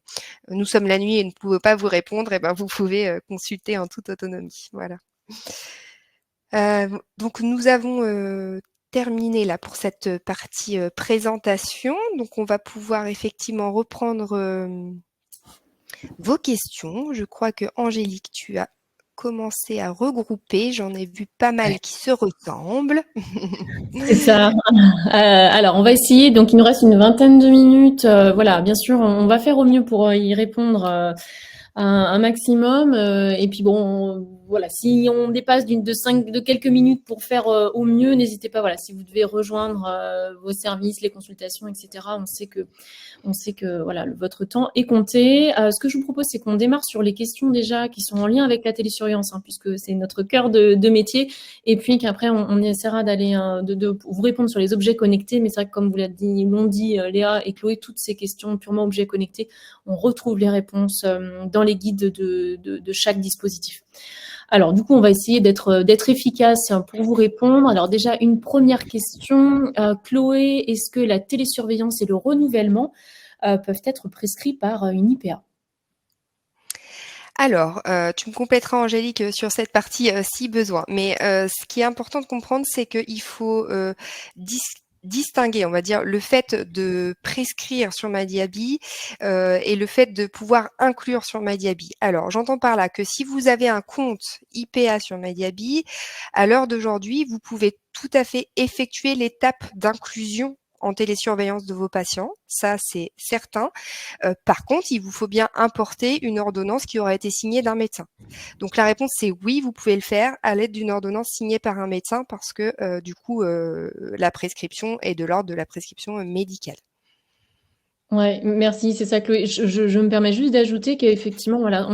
nous sommes la nuit et ne pouvons pas vous répondre, et ben vous pouvez consulter en toute autonomie. Voilà. Donc nous avons terminé là pour cette partie présentation. Donc on va pouvoir effectivement reprendre vos questions. Je crois que Angélique, tu as commencer à regrouper. J'en ai vu pas mal qui se ressemblent. C'est ça. Alors, on va essayer. Donc, il nous reste une vingtaine de minutes. Voilà, bien sûr, on va faire au mieux pour y répondre un maximum. Et puis, bon, voilà, si on dépasse de quelques minutes pour faire au mieux, n'hésitez pas. Voilà, si vous devez rejoindre vos services, les consultations, etc. On sait que voilà, votre temps est compté. Ce que je vous propose, c'est qu'on démarre sur les questions déjà qui sont en lien avec la télésurveillance, hein, puisque c'est notre cœur de métier, et puis qu'après, on essaiera d'aller de vous répondre sur les objets connectés. Mais c'est vrai que comme vous l'ont dit Léa et Chloé, toutes ces questions purement objets connectés, on retrouve les réponses dans les guides de chaque dispositif. Alors, du coup, on va essayer d'être efficace pour vous répondre. Alors, déjà, une première question. Chloé, est-ce que la télésurveillance et le renouvellement peuvent être prescrits par une IPA? Alors, tu me compléteras Angélique sur cette partie si besoin. Mais ce qui est important de comprendre, c'est qu'il faut distinguer, on va dire, le fait de prescrire sur MyDiaby et le fait de pouvoir inclure sur MyDiaby. Alors, j'entends par là que si vous avez un compte IPA sur MyDiaby, à l'heure d'aujourd'hui, vous pouvez tout à fait effectuer l'étape d'inclusion en télésurveillance de vos patients, ça c'est certain. Par contre, il vous faut bien importer une ordonnance qui aura été signée d'un médecin. Donc la réponse c'est oui, vous pouvez le faire à l'aide d'une ordonnance signée par un médecin parce que du coup la prescription est de l'ordre de la prescription médicale. Ouais, merci, c'est ça, Chloé. Je me permets juste d'ajouter qu'effectivement, voilà,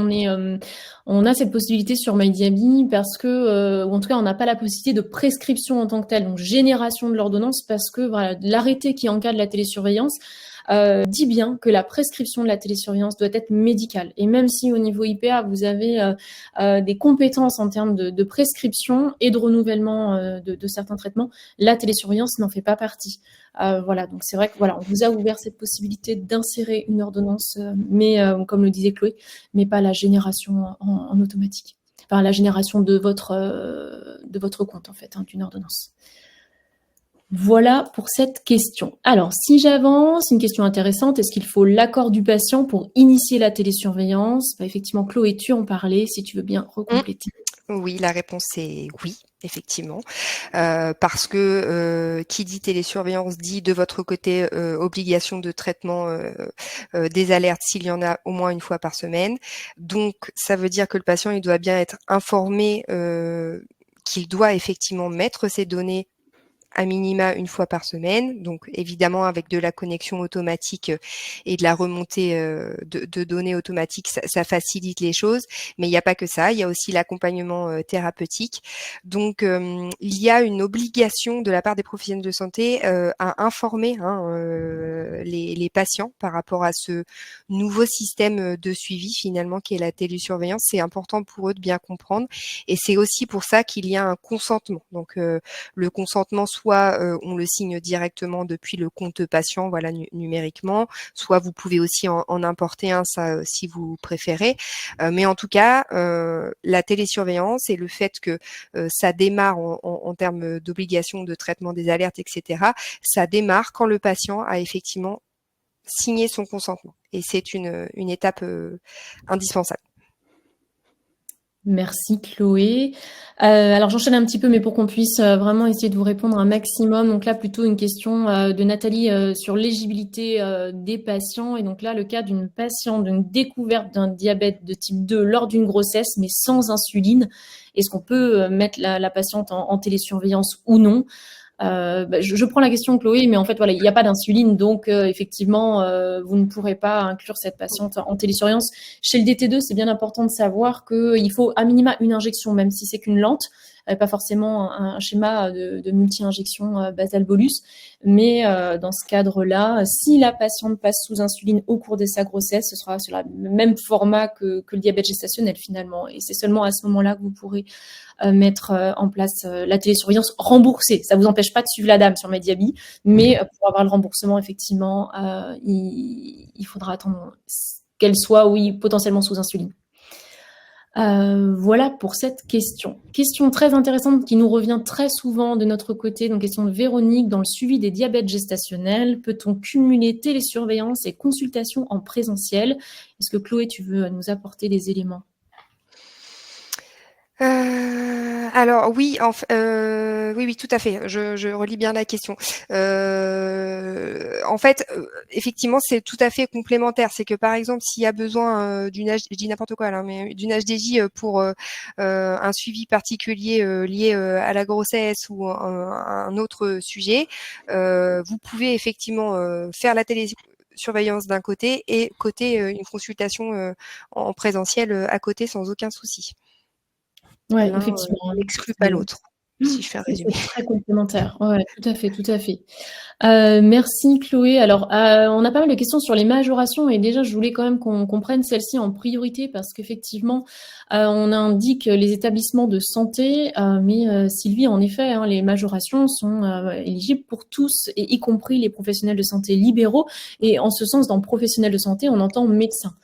on a cette possibilité sur MyDiaby parce que, ou en tout cas, on n'a pas la possibilité de prescription en tant que telle, donc génération de l'ordonnance, parce que voilà, l'arrêté qui encadre la télésurveillance dit bien que la prescription de la télésurveillance doit être médicale. Et même si au niveau IPA, vous avez des compétences en termes de prescription et de renouvellement de certains traitements, la télésurveillance n'en fait pas partie. Voilà, donc c'est vrai que voilà, on vous a ouvert cette possibilité d'insérer une ordonnance, mais comme le disait Chloé, mais pas la génération en automatique. Enfin, la génération de votre compte, en fait, hein, d'une ordonnance. Voilà pour cette question. Alors, si j'avance, une question intéressante, est-ce qu'il faut l'accord du patient pour initier la télésurveillance? Effectivement, Chloé, tu en parlais, si tu veux bien recompléter. Oui, la réponse est oui, effectivement, parce que qui dit télésurveillance dit de votre côté obligation de traitement des alertes s'il y en a au moins une fois par semaine. Donc, ça veut dire que le patient il doit bien être informé qu'il doit effectivement mettre ses données à minima une fois par semaine, donc évidemment avec de la connexion automatique et de la remontée de données automatiques, ça facilite les choses, mais il n'y a pas que ça, il y a aussi l'accompagnement thérapeutique. Donc il y a une obligation de la part des professionnels de santé à informer les patients par rapport à ce nouveau système de suivi finalement qui est la télésurveillance. C'est important pour eux de bien comprendre et c'est aussi pour ça qu'il y a un consentement. Donc le consentement, soit on le signe directement depuis le compte patient, voilà, numériquement, soit vous pouvez aussi en importer un, ça, si vous préférez. Mais en tout cas, la télésurveillance et le fait que ça démarre en termes d'obligation de traitement des alertes, etc., ça démarre quand le patient a effectivement signé son consentement. Et c'est une étape indispensable. Merci Chloé. Alors j'enchaîne un petit peu, mais pour qu'on puisse vraiment essayer de vous répondre un maximum. Donc là, plutôt une question de Nathalie sur l'éligibilité des patients. Et donc là, le cas d'une patiente, d'une découverte d'un diabète de type 2 lors d'une grossesse, mais sans insuline. Est-ce qu'on peut mettre la patiente en télésurveillance ou non? Je prends la question, Chloé, mais en fait, voilà, il n'y a pas d'insuline, donc effectivement, vous ne pourrez pas inclure cette patiente en télésurveillance. Chez le DT2, c'est bien important de savoir qu'il faut à minima une injection, même si c'est qu'une lente, pas forcément un schéma de multi-injection basal bolus. Mais dans ce cadre-là, si la patiente passe sous insuline au cours de sa grossesse, ce sera sur le même format que le diabète gestationnel finalement. Et c'est seulement à ce moment-là que vous pourrez mettre en place la télésurveillance remboursée. Ça ne vous empêche pas de suivre la dame sur MyDiaby, mais pour avoir le remboursement, effectivement, il faudra attendre qu'elle soit, oui, potentiellement sous insuline. Voilà pour cette question. Question très intéressante qui nous revient très souvent de notre côté, donc question de Véronique, dans le suivi des diabètes gestationnels, peut-on cumuler télésurveillance et consultation en présentiel? Est-ce que Chloé, tu veux nous apporter des éléments? Alors oui, oui, tout à fait. Je relis bien la question. En fait, effectivement, c'est tout à fait complémentaire. C'est que par exemple, s'il y a besoin je dis n'importe quoi là, mais d'une HDJ pour un suivi particulier lié à la grossesse ou un autre sujet, vous pouvez effectivement faire la télésurveillance d'un côté et côté une consultation en présentiel à côté sans aucun souci. Ouais, L'un effectivement, n'exclut pas l'autre, si je fais un résumé. c'est très complémentaire. Ouais, tout à fait, tout à fait. Merci Chloé. Alors, on a pas mal de questions sur les majorations et déjà, je voulais quand même qu'on prenne celle-ci en priorité parce qu'effectivement, on indique les établissements de santé, mais Sylvie, en effet, hein, les majorations sont éligibles pour tous, et y compris les professionnels de santé libéraux. Et en ce sens, dans professionnels de santé, on entend médecin.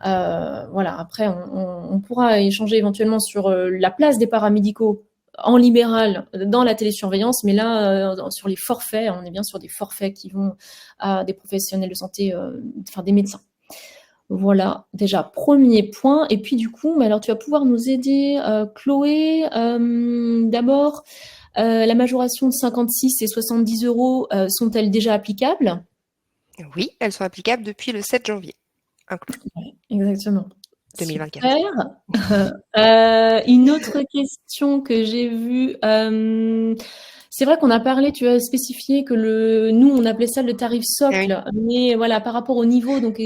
Voilà. Après, on pourra échanger éventuellement sur la place des paramédicaux en libéral dans la télésurveillance, mais là, sur les forfaits, on est bien sur des forfaits qui vont à des professionnels de santé, enfin des médecins. Voilà, déjà, premier point. Et puis du coup, mais alors tu vas pouvoir nous aider, Chloé. D'abord, la majoration de 56 et 70 euros sont-elles déjà applicables? Oui, elles sont applicables depuis le 7 janvier inclus, Ouais, exactement. 2024. Super. Une autre question que j'ai vue, c'est vrai qu'on a parlé, tu as spécifié que nous, on appelait ça le tarif Ah oui. socle, mais voilà, par rapport au niveau, donc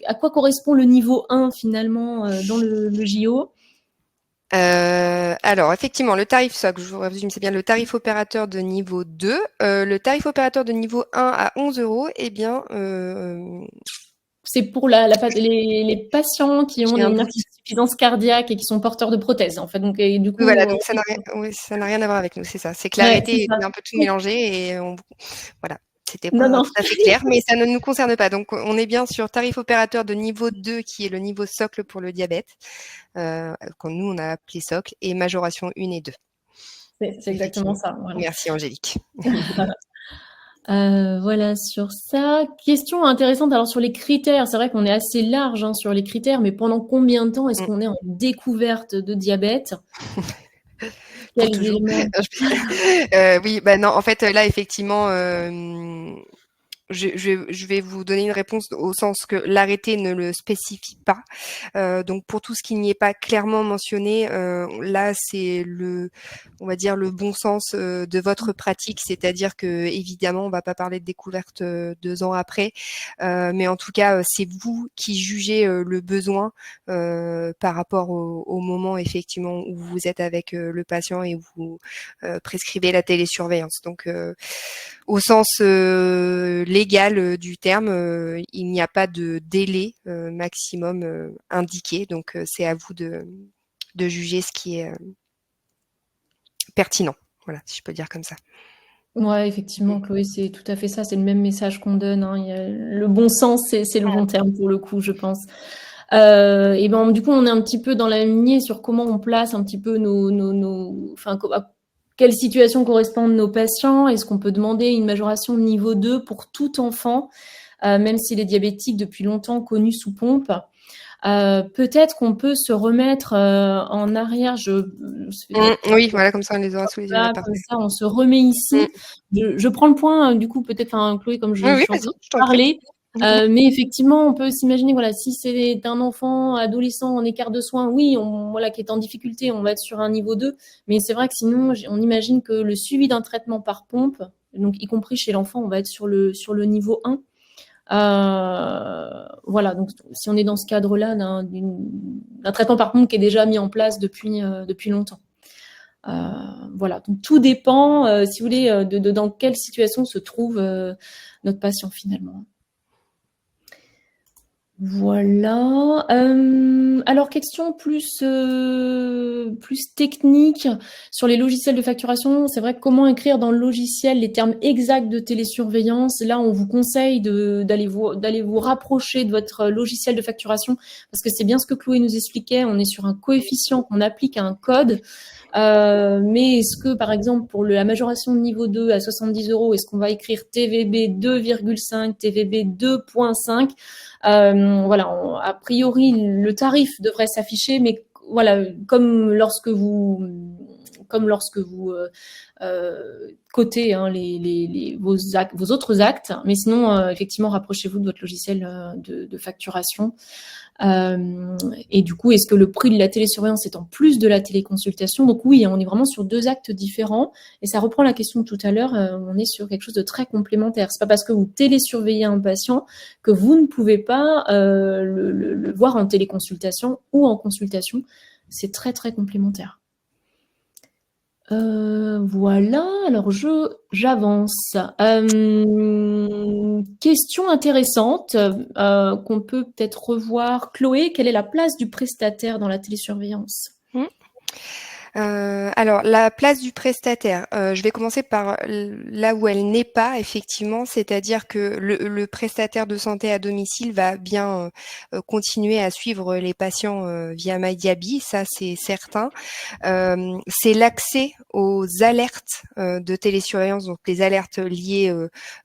à quoi correspond le niveau 1 finalement dans le JO? Alors effectivement, le tarif socle, je vous résume, c'est bien le tarif opérateur de niveau 2. Le tarif opérateur de niveau 1 à 11 euros, eh bien, C'est pour les patients qui ont j'ai un une doute. insuffisance cardiaque et qui sont porteurs de prothèses, en fait. Donc, et du Oui, coup, voilà, donc ça n'a rien, oui, ça n'a rien à voir avec nous, c'est ça. C'est que ouais, c'est l'arrêté ça. était un peu tout mélangé et voilà, c'était Non, pas non. tout à fait clair, mais ça ne nous concerne pas. Donc on est bien sur tarif opérateur de niveau 2 qui est le niveau socle pour le diabète, quand nous on a appelé socle, et majoration 1 et 2. C'est exactement Effectivement. ça. Voilà. Merci Angélique. Voilà sur ça. Question intéressante. Alors sur les critères, c'est vrai qu'on est assez large hein, sur les critères, mais pendant combien de temps est-ce Mm. qu'on est en découverte de diabète? Pour Quels toujours. éléments? Oui, bah non, en fait là effectivement, je vais vous donner une réponse au sens que l'arrêté ne le spécifie pas. Donc pour tout ce qui n'y est pas clairement mentionné, là c'est on va dire le bon sens de votre pratique, c'est-à-dire que évidemment on va pas parler de découverte 2 ans après, mais en tout cas c'est vous qui jugez le besoin par rapport au moment effectivement où vous êtes avec le patient et où vous prescrivez la télésurveillance. Donc au sens légal du terme, il n'y a pas de délai maximum indiqué, donc c'est à vous de juger ce qui est pertinent. Voilà, si je peux dire comme ça. Ouais, Mm. effectivement, Chloé, c'est tout à fait ça. C'est le même message qu'on donne. Hein. Le bon sens, c'est le bon terme pour le coup, je pense. Et ben, du coup, on est un petit peu dans la lignée sur comment on place un petit peu enfin, à quelle situation correspondent nos patients. Est-ce qu'on peut demander une majoration de niveau 2 pour tout enfant, même s'il est diabétique depuis longtemps connu sous pompe? Peut-être qu'on peut se remettre en arrière. Oui, voilà, comme ça on les aura sous les yeux. Ouais, Là, comme parfait. ça, on se remet Mm. ici. Je prends le point, du coup, peut-être, enfin, Chloé, comme Oui, je oui, suis en vas-y, train de je t'en prie. parler, mais effectivement, on peut s'imaginer, voilà, si c'est un enfant adolescent en écart de soins, oui, voilà, qui est en difficulté, on va être sur un niveau 2. Mais c'est vrai que sinon, on imagine que le suivi d'un traitement par pompe, donc y compris chez l'enfant, on va être sur le niveau 1. Voilà, donc si on est dans ce cadre-là d'un traitement par pompe qui est déjà mis en place depuis longtemps. Voilà, donc tout dépend, si vous voulez, dans quelle situation se trouve notre patient finalement. Voilà. Alors, question plus technique sur les logiciels de facturation. C'est vrai que comment écrire dans le logiciel les termes exacts de télésurveillance. Là, on vous conseille d'aller vous rapprocher de votre logiciel de facturation parce que c'est bien ce que Chloé nous expliquait. On est sur un coefficient qu'on applique à un code. Mais est-ce que, par exemple, pour la majoration de niveau 2 à 70 euros, est-ce qu'on va écrire TVB 2,5, TVB 2,5? Voilà, a priori, le tarif devrait s'afficher, mais voilà, comme lorsque vous cotez hein, vos autres actes, mais sinon, effectivement, rapprochez-vous de votre logiciel de facturation. Et du coup, est-ce que le prix de la télésurveillance est en plus de la téléconsultation? Donc oui, on est vraiment sur 2 actes différents et ça reprend la question de tout à l'heure, on est sur quelque chose de très complémentaire. C'est pas parce que vous télésurveillez un patient que vous ne pouvez pas le voir en téléconsultation ou en consultation. C'est très, très complémentaire. Voilà, alors j'avance. Question intéressante qu'on peut peut-être revoir. Chloé, quelle est la place du prestataire dans la télésurveillance? Alors, la place du prestataire, je vais commencer par là où elle n'est pas, effectivement, c'est-à-dire que le prestataire de santé à domicile va bien continuer à suivre les patients via MyDiaby, ça c'est certain. C'est l'accès aux alertes de télésurveillance, donc les alertes liées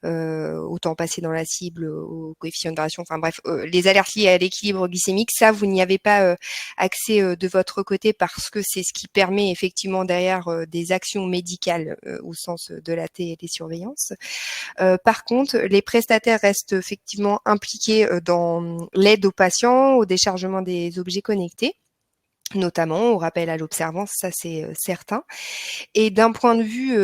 au temps passé dans la cible, au coefficient de variation, enfin bref, les alertes liées à l'équilibre glycémique, ça vous n'y avez pas accès de votre côté parce que c'est ce qui permet effectivement derrière des actions médicales au sens de la télésurveillance. Par contre, les prestataires restent effectivement impliqués dans l'aide aux patients, au déchargement des objets connectés, notamment au rappel à l'observance, ça c'est certain. Et d'un point de vue,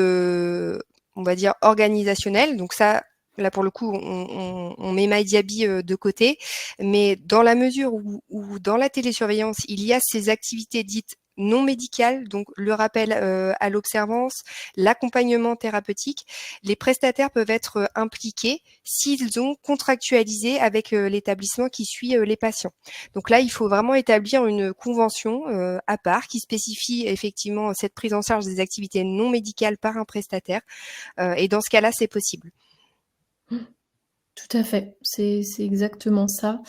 on va dire organisationnel, donc ça, là pour le coup, on met MyDiaby de côté, mais dans la mesure où dans la télésurveillance, il y a ces activités dites non médicales, donc le rappel à l'observance, l'accompagnement thérapeutique, les prestataires peuvent être impliqués s'ils ont contractualisé avec l'établissement qui suit les patients. Donc là, il faut vraiment établir une convention à part qui spécifie effectivement cette prise en charge des activités non médicales par un prestataire. Et dans ce cas-là, c'est possible. Tout à fait, c'est exactement ça.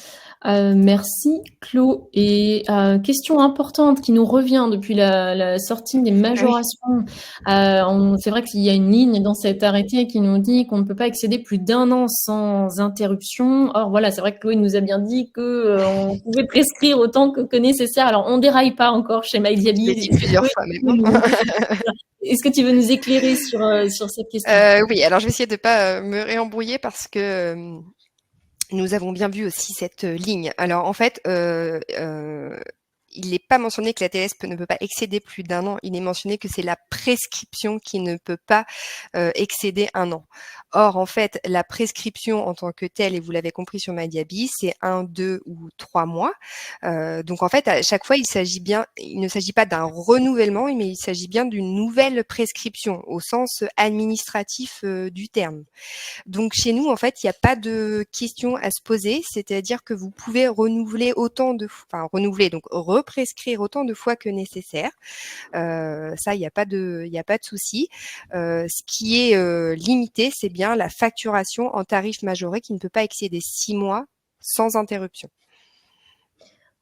Merci Chlo. Et question importante qui nous revient depuis la sortie des majorations. C'est vrai qu'il y a une ligne dans cet arrêté qui nous dit qu'on ne peut pas excéder plus d'1 an sans interruption. Or voilà, c'est vrai que Chloé nous a bien dit que on pouvait prescrire autant que nécessaire. Alors on déraille pas encore chez Je l'ai MyDiaby. dit plusieurs fois, mais bon. Est-ce que tu veux nous éclairer sur cette question? Oui, alors je vais essayer de pas me réembrouiller parce que nous avons bien vu aussi cette ligne. Alors en fait, il n'est pas mentionné que la TLS ne peut pas excéder plus d'1 an. Il est mentionné que c'est la prescription qui ne peut pas excéder 1 an. Or, en fait, la prescription en tant que telle, et vous l'avez compris sur MyDiaby, c'est 1, 2 ou 3 mois. Donc en fait, à chaque fois, il ne s'agit pas d'un renouvellement, mais il s'agit bien d'une nouvelle prescription au sens administratif du terme. Donc chez nous, en fait, il n'y a pas de question à se poser, c'est-à-dire que vous pouvez renouveler donc represcrire autant de fois que nécessaire. Ça, il n'y a pas de souci. Ce qui est limité, c'est bien la facturation en tarif majoré qui ne peut pas excéder 6 mois sans interruption.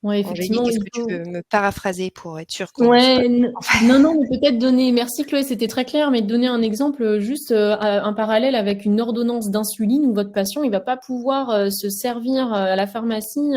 Ouais, effectivement, Angélique, est-ce que tu peux me paraphraser pour être sûre qu'on Ouais, non, mais peut-être merci Chloé, c'était très clair, mais donner un exemple, juste un parallèle avec une ordonnance d'insuline où votre patient, il va pas pouvoir se servir à la pharmacie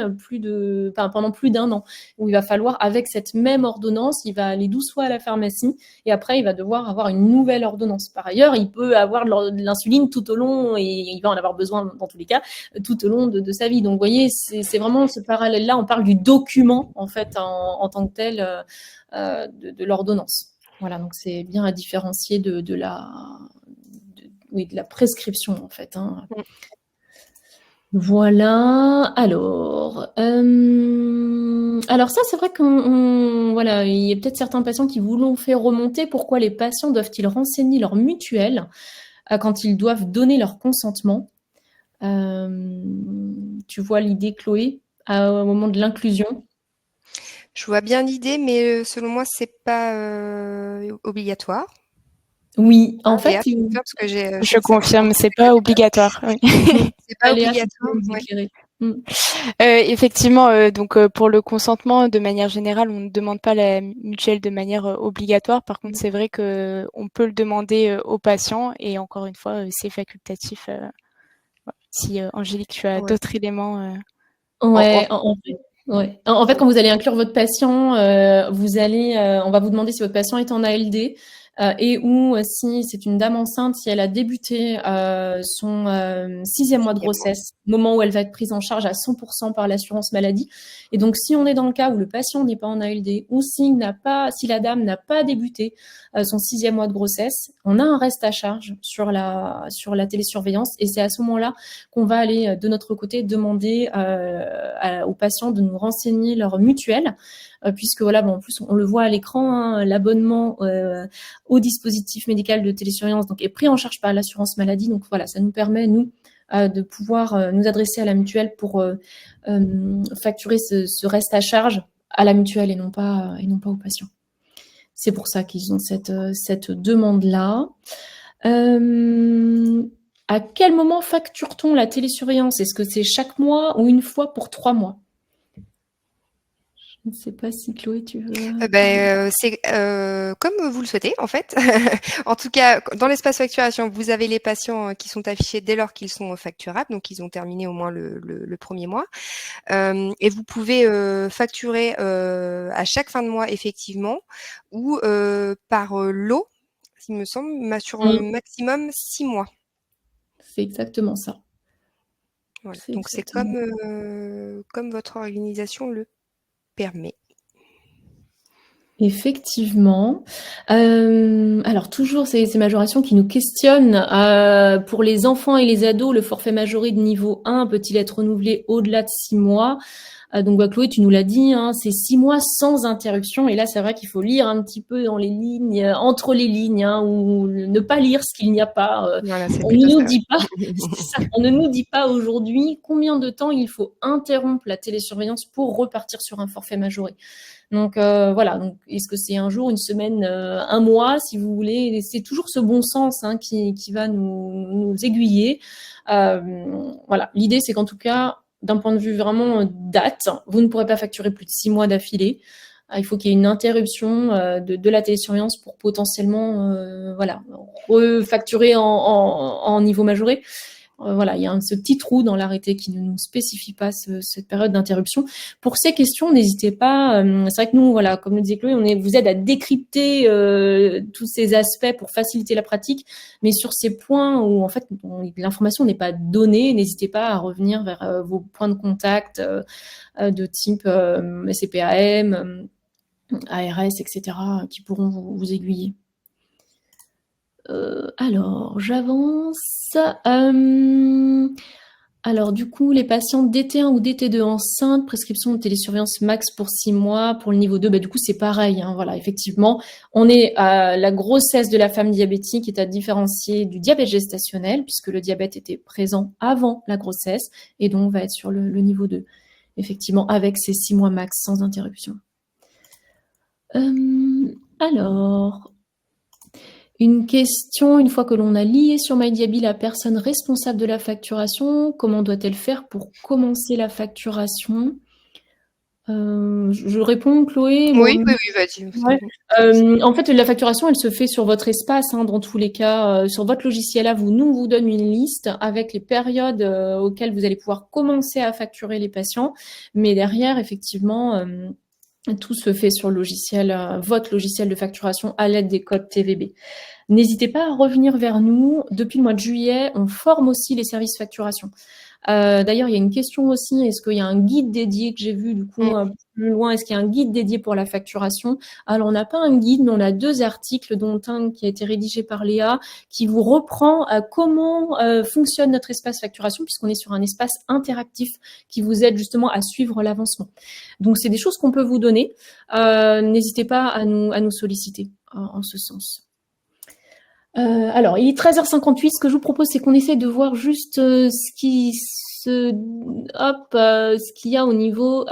pendant plus d'1 an, où il va falloir, avec cette même ordonnance, il va aller 12 fois à la pharmacie et après, il va devoir avoir une nouvelle ordonnance. Par ailleurs, il peut avoir de l'insuline tout au long et il va en avoir besoin dans tous les cas, tout au long de sa vie. Donc, vous voyez, c'est vraiment ce parallèle-là. On parle du document, en fait, en tant que tel. De l'ordonnance. Voilà, donc c'est bien à différencier de la prescription en fait. Hein. Voilà. Alors ça, c'est vrai voilà, il y a peut-être certains patients qui vous l'ont fait remonter. Pourquoi les patients doivent-ils renseigner leur mutuelle quand ils doivent donner leur consentement? Tu vois l'idée, Chloé, au moment de l'inclusion? Je vois bien l'idée, mais selon moi, c'est pas obligatoire. Oui, en fait, parce que je confirme, c'est pas obligatoire. Oui. C'est pas obligatoire. Effectivement, donc pour le consentement, de manière générale, on ne demande pas la mutuelle de manière obligatoire. Par contre, c'est vrai que on peut le demander aux patients et encore une fois, c'est facultatif. Si Angélique, tu as d'autres éléments. Ouais, Ouais. En fait, quand vous allez inclure votre patient, on va vous demander si votre patient est en ALD et ou si c'est une dame enceinte, si elle a débuté son 6e mois de 6e mois. grossesse, moment où elle va être prise en charge à 100% par l'assurance maladie. Et donc, si on est dans le cas où le patient n'est pas en ALD ou si la dame n'a pas débuté son 6e mois de grossesse, on a un reste à charge sur la télésurveillance et c'est à ce moment-là qu'on va aller de notre côté demander aux patients de nous renseigner leur mutuelle, puisque voilà, bon, en plus on le voit à l'écran, hein, l'abonnement au dispositif médical de télésurveillance donc, est pris en charge par l'assurance maladie. Donc voilà, ça nous permet, nous, de pouvoir nous adresser à la mutuelle pour facturer ce reste à charge à la mutuelle et non pas aux patients. C'est pour ça qu'ils ont cette demande-là. À quel moment facture-t-on la télésurveillance? Est-ce que c'est chaque mois ou une fois pour 3 mois? Je ne sais pas si Chloé, tu veux... C'est comme vous le souhaitez, en fait. En tout cas, dans l'espace facturation, vous avez les patients qui sont affichés dès lors qu'ils sont facturables, donc ils ont terminé au moins le premier mois. Et vous pouvez facturer à chaque fin de mois, effectivement, ou par lot, il me semble, sur maximum 6 mois. C'est exactement ça. Voilà. Donc c'est comme votre organisation le permet. Effectivement. Alors toujours ces majorations qui nous questionnent. Pour les enfants et les ados, le forfait majoré de niveau 1 peut-il être renouvelé au-delà de 6 mois? Donc Chloé, tu nous l'as dit, hein, c'est 6 mois sans interruption. Et là, c'est vrai qu'il faut lire un petit peu dans les lignes, entre les lignes, hein, ou ne pas lire ce qu'il n'y a pas. Voilà, c'est On plutôt ne nous ça. dit pas, c'est ça, on ne nous dit pas aujourd'hui combien de temps il faut interrompre la télésurveillance pour repartir sur un forfait majoré. Donc voilà, donc, est-ce que c'est un jour, une semaine, un mois, si vous voulez? C'est toujours ce bon sens hein, qui va nous aiguiller. Voilà, l'idée c'est qu'en tout cas, d'un point de vue vraiment date, vous ne pourrez pas facturer plus de 6 mois d'affilée. Il faut qu'il y ait une interruption de la télésurveillance pour potentiellement voilà, refacturer en niveau majoré. Voilà, il y a ce petit trou dans l'arrêté qui ne nous spécifie pas cette période d'interruption. Pour ces questions, n'hésitez pas. C'est vrai que nous, voilà, comme le disait Chloé, on vous aide à décrypter tous ces aspects pour faciliter la pratique. Mais sur ces points où en fait l'information n'est pas donnée, n'hésitez pas à revenir vers vos points de contact de type SCPAM, ARS, etc., qui pourront vous aiguiller. Alors, j'avance. Alors, du coup, les patients DT1 ou DT2 enceintes, prescription de télésurveillance max pour 6 mois. Pour le niveau 2, du coup, c'est pareil. Hein, voilà, effectivement, on est à la grossesse de la femme diabétique est à différencier du diabète gestationnel, puisque le diabète était présent avant la grossesse, et donc on va être sur le niveau 2, effectivement, avec ces 6 mois max sans interruption. Alors... Une question, une fois que l'on a lié sur MyDiaby la personne responsable de la facturation, comment doit-elle faire pour commencer la facturation? Je réponds, Chloé? Oui, vas-y. Ouais. En fait, la facturation, elle se fait sur votre espace, hein, dans tous les cas. Sur votre logiciel, vous donne une liste avec les périodes auxquelles vous allez pouvoir commencer à facturer les patients. Mais derrière, effectivement... tout se fait sur le logiciel, votre logiciel de facturation à l'aide des codes TVB. N'hésitez pas à revenir vers nous. Depuis le mois de juillet, on forme aussi les services facturation. D'ailleurs, il y a une question aussi, est-ce qu'il y a un guide dédié que j'ai vu du coup plus loin? Est-ce qu'il y a un guide dédié pour la facturation? Alors, on n'a pas un guide, mais on a 2 articles, dont un qui a été rédigé par Léa, qui vous reprend comment fonctionne notre espace facturation, puisqu'on est sur un espace interactif qui vous aide justement à suivre l'avancement. Donc, c'est des choses qu'on peut vous donner. N'hésitez pas à nous solliciter en ce sens. Alors, il est 13h58. Ce que je vous propose, c'est qu'on essaie de voir juste ce qu'il y a au niveau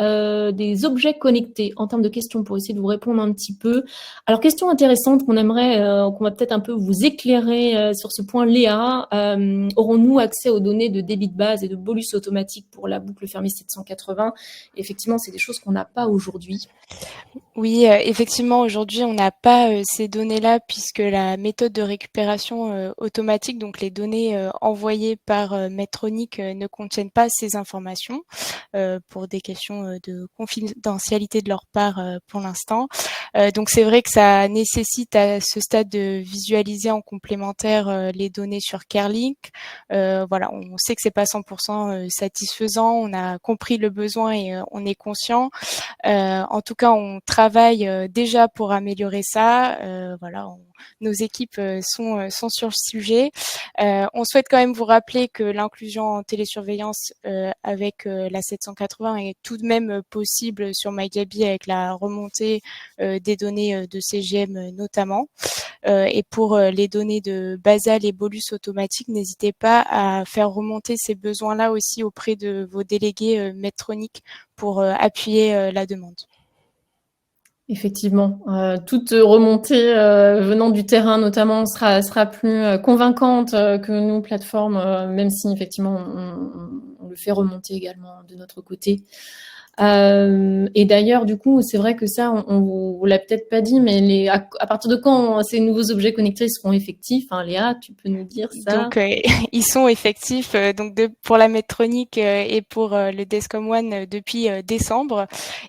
des objets connectés en termes de questions pour essayer de vous répondre un petit peu. Alors, question intéressante qu'on aimerait, qu'on va peut-être un peu vous éclairer sur ce point, Léa. Aurons-nous accès aux données de débit de base et de bolus automatique pour la boucle fermée 780? Effectivement, c'est des choses qu'on n'a pas aujourd'hui. Oui, effectivement, aujourd'hui, on n'a pas ces données-là puisque la méthode de récupération automatique, donc les données envoyées par Medtronic, ne contiennent contiennent pas ces informations pour des questions de confidentialité de leur part pour l'instant. Donc c'est vrai que ça nécessite à ce stade de visualiser en complémentaire les données sur CareLink. Voilà, on sait que c'est pas 100% satisfaisant, on a compris le besoin et on est conscient. En tout cas, on travaille déjà pour améliorer ça. Voilà, nos équipes sont sur le sujet. On souhaite quand même vous rappeler que l'inclusion en télésurveillance avec la 780 est tout de même possible sur MyDiaby avec la remontée des données de CGM notamment. Et pour les données de basal et bolus automatique, n'hésitez pas à faire remonter ces besoins-là aussi auprès de vos délégués Medtronic pour appuyer la demande. Effectivement, toute remontée venant du terrain notamment sera plus convaincante que nous, plateforme, même si effectivement on le fait remonter également de notre côté. Et d'ailleurs, du coup, c'est vrai que ça, on vous l'a peut-être pas dit, mais à partir de quand ces nouveaux objets connectés seront effectifs, hein, Léa, tu peux nous dire ça? Donc, ils sont effectifs donc pour la Medtronic et pour le Descom One depuis décembre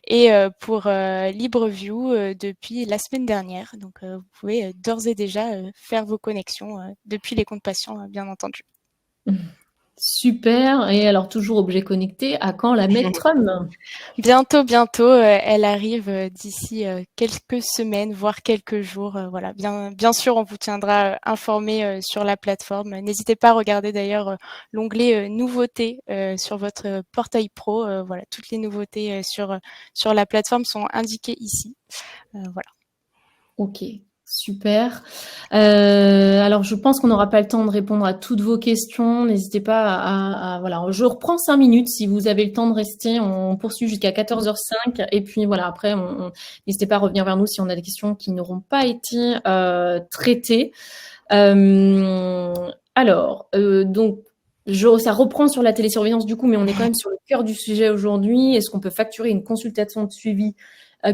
et pour LibreView depuis la semaine dernière. Donc, vous pouvez d'ores et déjà faire vos connexions depuis les comptes patients, bien entendu. Super. Et alors, toujours objet connecté, à quand la Medtrum? Bientôt, elle arrive d'ici quelques semaines, voire quelques jours. Voilà, bien sûr, on vous tiendra informé sur la plateforme. N'hésitez pas à regarder d'ailleurs l'onglet nouveautés sur votre portail pro. Voilà, toutes les nouveautés sur la plateforme sont indiquées ici. Voilà. Ok. Super. Alors, je pense qu'on n'aura pas le temps de répondre à toutes vos questions. N'hésitez pas voilà. Je reprends 5 minutes si vous avez le temps de rester. On poursuit jusqu'à 14h05. Et puis voilà, après, n'hésitez pas à revenir vers nous si on a des questions qui n'auront pas été traitées. Alors, donc, ça reprend sur la télésurveillance du coup, mais on est quand même sur le cœur du sujet aujourd'hui. Est-ce qu'on peut facturer une consultation de suivi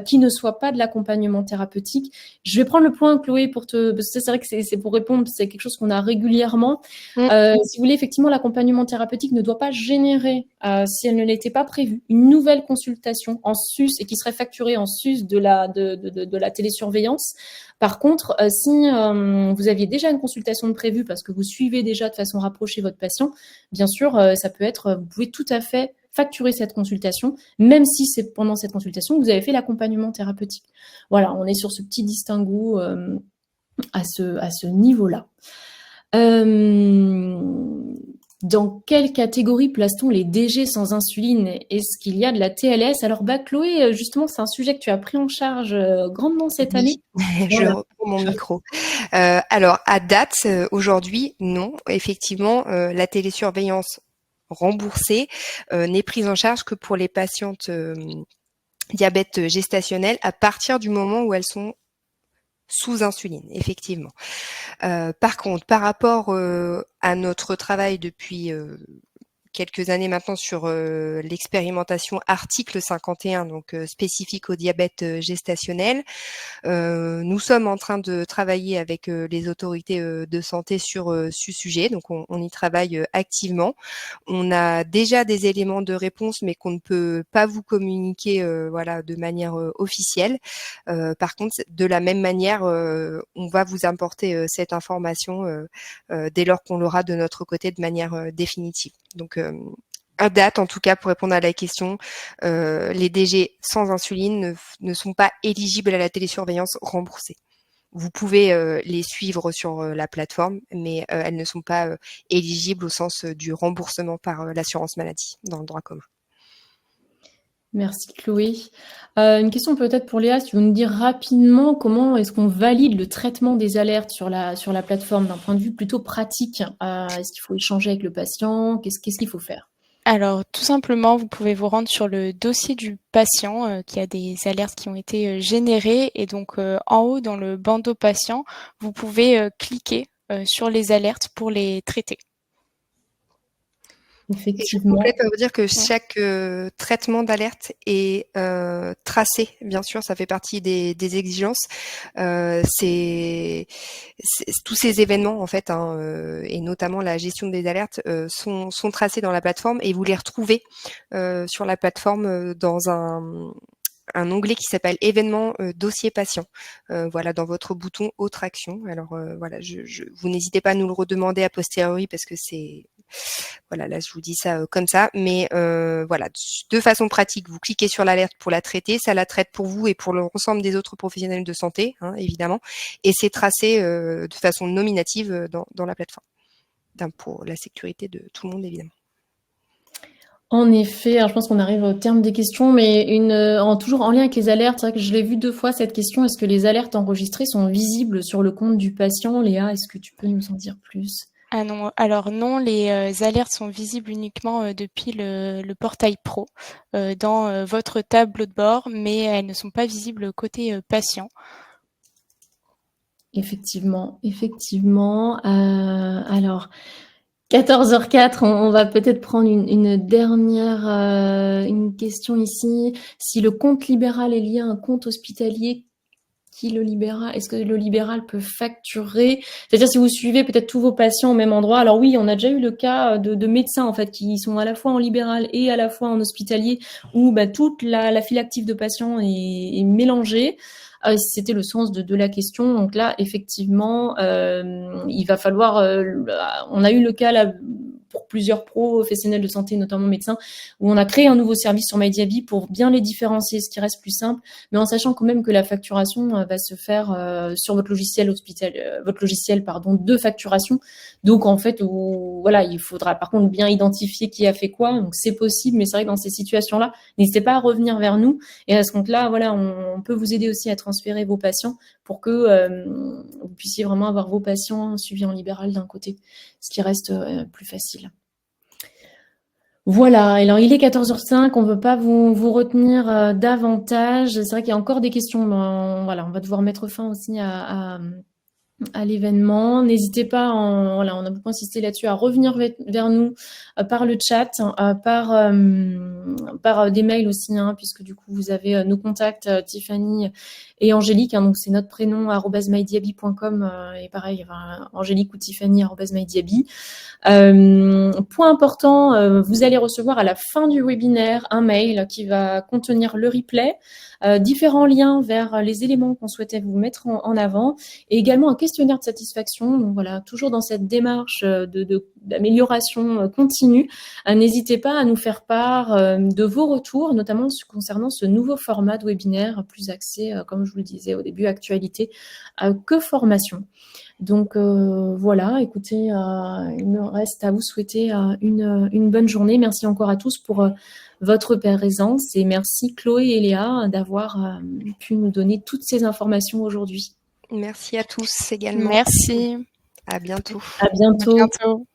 qui ne soit pas de l'accompagnement thérapeutique? Je vais prendre le point, Chloé, parce que c'est vrai que c'est pour répondre, c'est quelque chose qu'on a régulièrement. Si vous voulez, effectivement, l'accompagnement thérapeutique ne doit pas générer, si elle ne l'était pas prévue, une nouvelle consultation en sus et qui serait facturée en sus de la télésurveillance. Par contre, si vous aviez déjà une consultation de prévue parce que vous suivez déjà de façon rapprochée votre patient, bien sûr, ça peut être, vous pouvez tout à fait facturer cette consultation, même si c'est pendant cette consultation que vous avez fait l'accompagnement thérapeutique. Voilà, on est sur ce petit distinguo à ce niveau-là. Dans quelle catégorie place-t-on les DG sans insuline? Est-ce qu'il y a de la TLS? Alors, Chloé, justement, c'est un sujet que tu as pris en charge grandement cette année. Je reprends mon micro. Alors, à date, aujourd'hui, non. Effectivement, la télésurveillance remboursée n'est prise en charge que pour les patientes diabète gestationnel à partir du moment où elles sont sous insuline, effectivement. Par contre, par rapport à notre travail depuis quelques années maintenant sur l'expérimentation article 51, donc spécifique au diabète gestationnel. Nous sommes en train de travailler avec les autorités de santé sur ce sujet, donc on y travaille activement. On a déjà des éléments de réponse, mais qu'on ne peut pas vous communiquer voilà, de manière officielle. Par contre, de la même manière, on va vous apporter cette information dès lors qu'on l'aura de notre côté de manière définitive. Donc, à date, en tout cas, pour répondre à la question, les DG sans insuline ne sont pas éligibles à la télésurveillance remboursée. Vous pouvez les suivre sur la plateforme, mais elles ne sont pas éligibles au sens du remboursement par l'assurance maladie dans le droit commun. Merci Chloé. Une question peut-être pour Léa, si tu veux nous dire rapidement comment est-ce qu'on valide le traitement des alertes sur la plateforme d'un point de vue plutôt pratique. Est-ce qu'il faut échanger avec le patient? Qu'est-ce qu'il faut faire? Alors, tout simplement, vous pouvez vous rendre sur le dossier du patient qui a des alertes qui ont été générées. Et donc, en haut, dans le bandeau patient, vous pouvez cliquer sur les alertes pour les traiter. effectivement. Je complète pour vous dire que chaque traitement d'alerte est tracé. Bien sûr, ça fait partie des exigences. Tous ces événements, en fait, et notamment la gestion des alertes, sont tracés dans la plateforme et vous les retrouvez sur la plateforme dans un onglet qui s'appelle événements dossier patient. Voilà, dans votre bouton autre action. Alors voilà, vous n'hésitez pas à nous le redemander a posteriori parce que voilà, là je vous dis ça comme ça, mais voilà, de façon pratique, vous cliquez sur l'alerte pour la traiter, ça la traite pour vous et pour l'ensemble des autres professionnels de santé, évidemment, et c'est tracé de façon nominative dans la plateforme, pour la sécurité de tout le monde, évidemment. En effet, alors je pense qu'on arrive au terme des questions, mais toujours en lien avec les alertes, c'est vrai que je l'ai vu 2 fois cette question, est-ce que les alertes enregistrées sont visibles sur le compte du patient? Léa, est-ce que tu peux nous en dire plus? Ah non, alors non, les alertes sont visibles uniquement depuis le portail pro, dans votre tableau de bord, mais elles ne sont pas visibles côté patient. Effectivement. Alors 14h04, on va peut-être prendre une dernière une question ici. Si le compte libéral est lié à un compte hospitalier, est-ce que le libéral peut facturer? C'est-à-dire si vous suivez peut-être tous vos patients au même endroit. Alors oui, on a déjà eu le cas de médecins en fait qui sont à la fois en libéral et à la fois en hospitalier où toute la file active de patients est mélangée. C'était le sens de la question. Donc là, effectivement, il va falloir. On a eu le cas là pour plusieurs professionnels de santé, notamment médecins, où on a créé un nouveau service sur MyDiaby pour bien les différencier, ce qui reste plus simple, mais en sachant quand même que la facturation va se faire sur votre logiciel de facturation. Donc en fait, voilà, il faudra par contre bien identifier qui a fait quoi. Donc c'est possible, mais c'est vrai que dans ces situations-là, n'hésitez pas à revenir vers nous. Et à ce compte-là, voilà, on peut vous aider aussi à transférer vos patients pour que vous puissiez vraiment avoir vos patients suivis en libéral d'un côté, ce qui reste plus facile. Voilà, alors il est 14h05, on ne veut pas vous retenir davantage. C'est vrai qu'il y a encore des questions, voilà, on va devoir mettre fin aussi à l'événement. N'hésitez pas, voilà, on a beaucoup insisté là-dessus, à revenir vers nous par le chat, par des mails aussi, puisque du coup vous avez nos contacts, Tiffany et Angélique, donc c'est notre prénom @mydiaby.com et pareil, Angélique ou Tiffany @mydiaby. Point important, vous allez recevoir à la fin du webinaire un mail qui va contenir le replay, différents liens vers les éléments qu'on souhaitait vous mettre en avant et également un questionnaire de satisfaction. Donc voilà, toujours dans cette démarche d'amélioration continue. N'hésitez pas à nous faire part de vos retours, notamment concernant ce nouveau format de webinaire plus axé, comme je vous le disais au début, actualité que formation. Donc voilà, écoutez, il me reste à vous souhaiter une bonne journée. Merci encore à tous pour votre présence et merci Chloé et Léa d'avoir pu nous donner toutes ces informations aujourd'hui. Merci à tous également. Merci. À bientôt. À bientôt. À bientôt.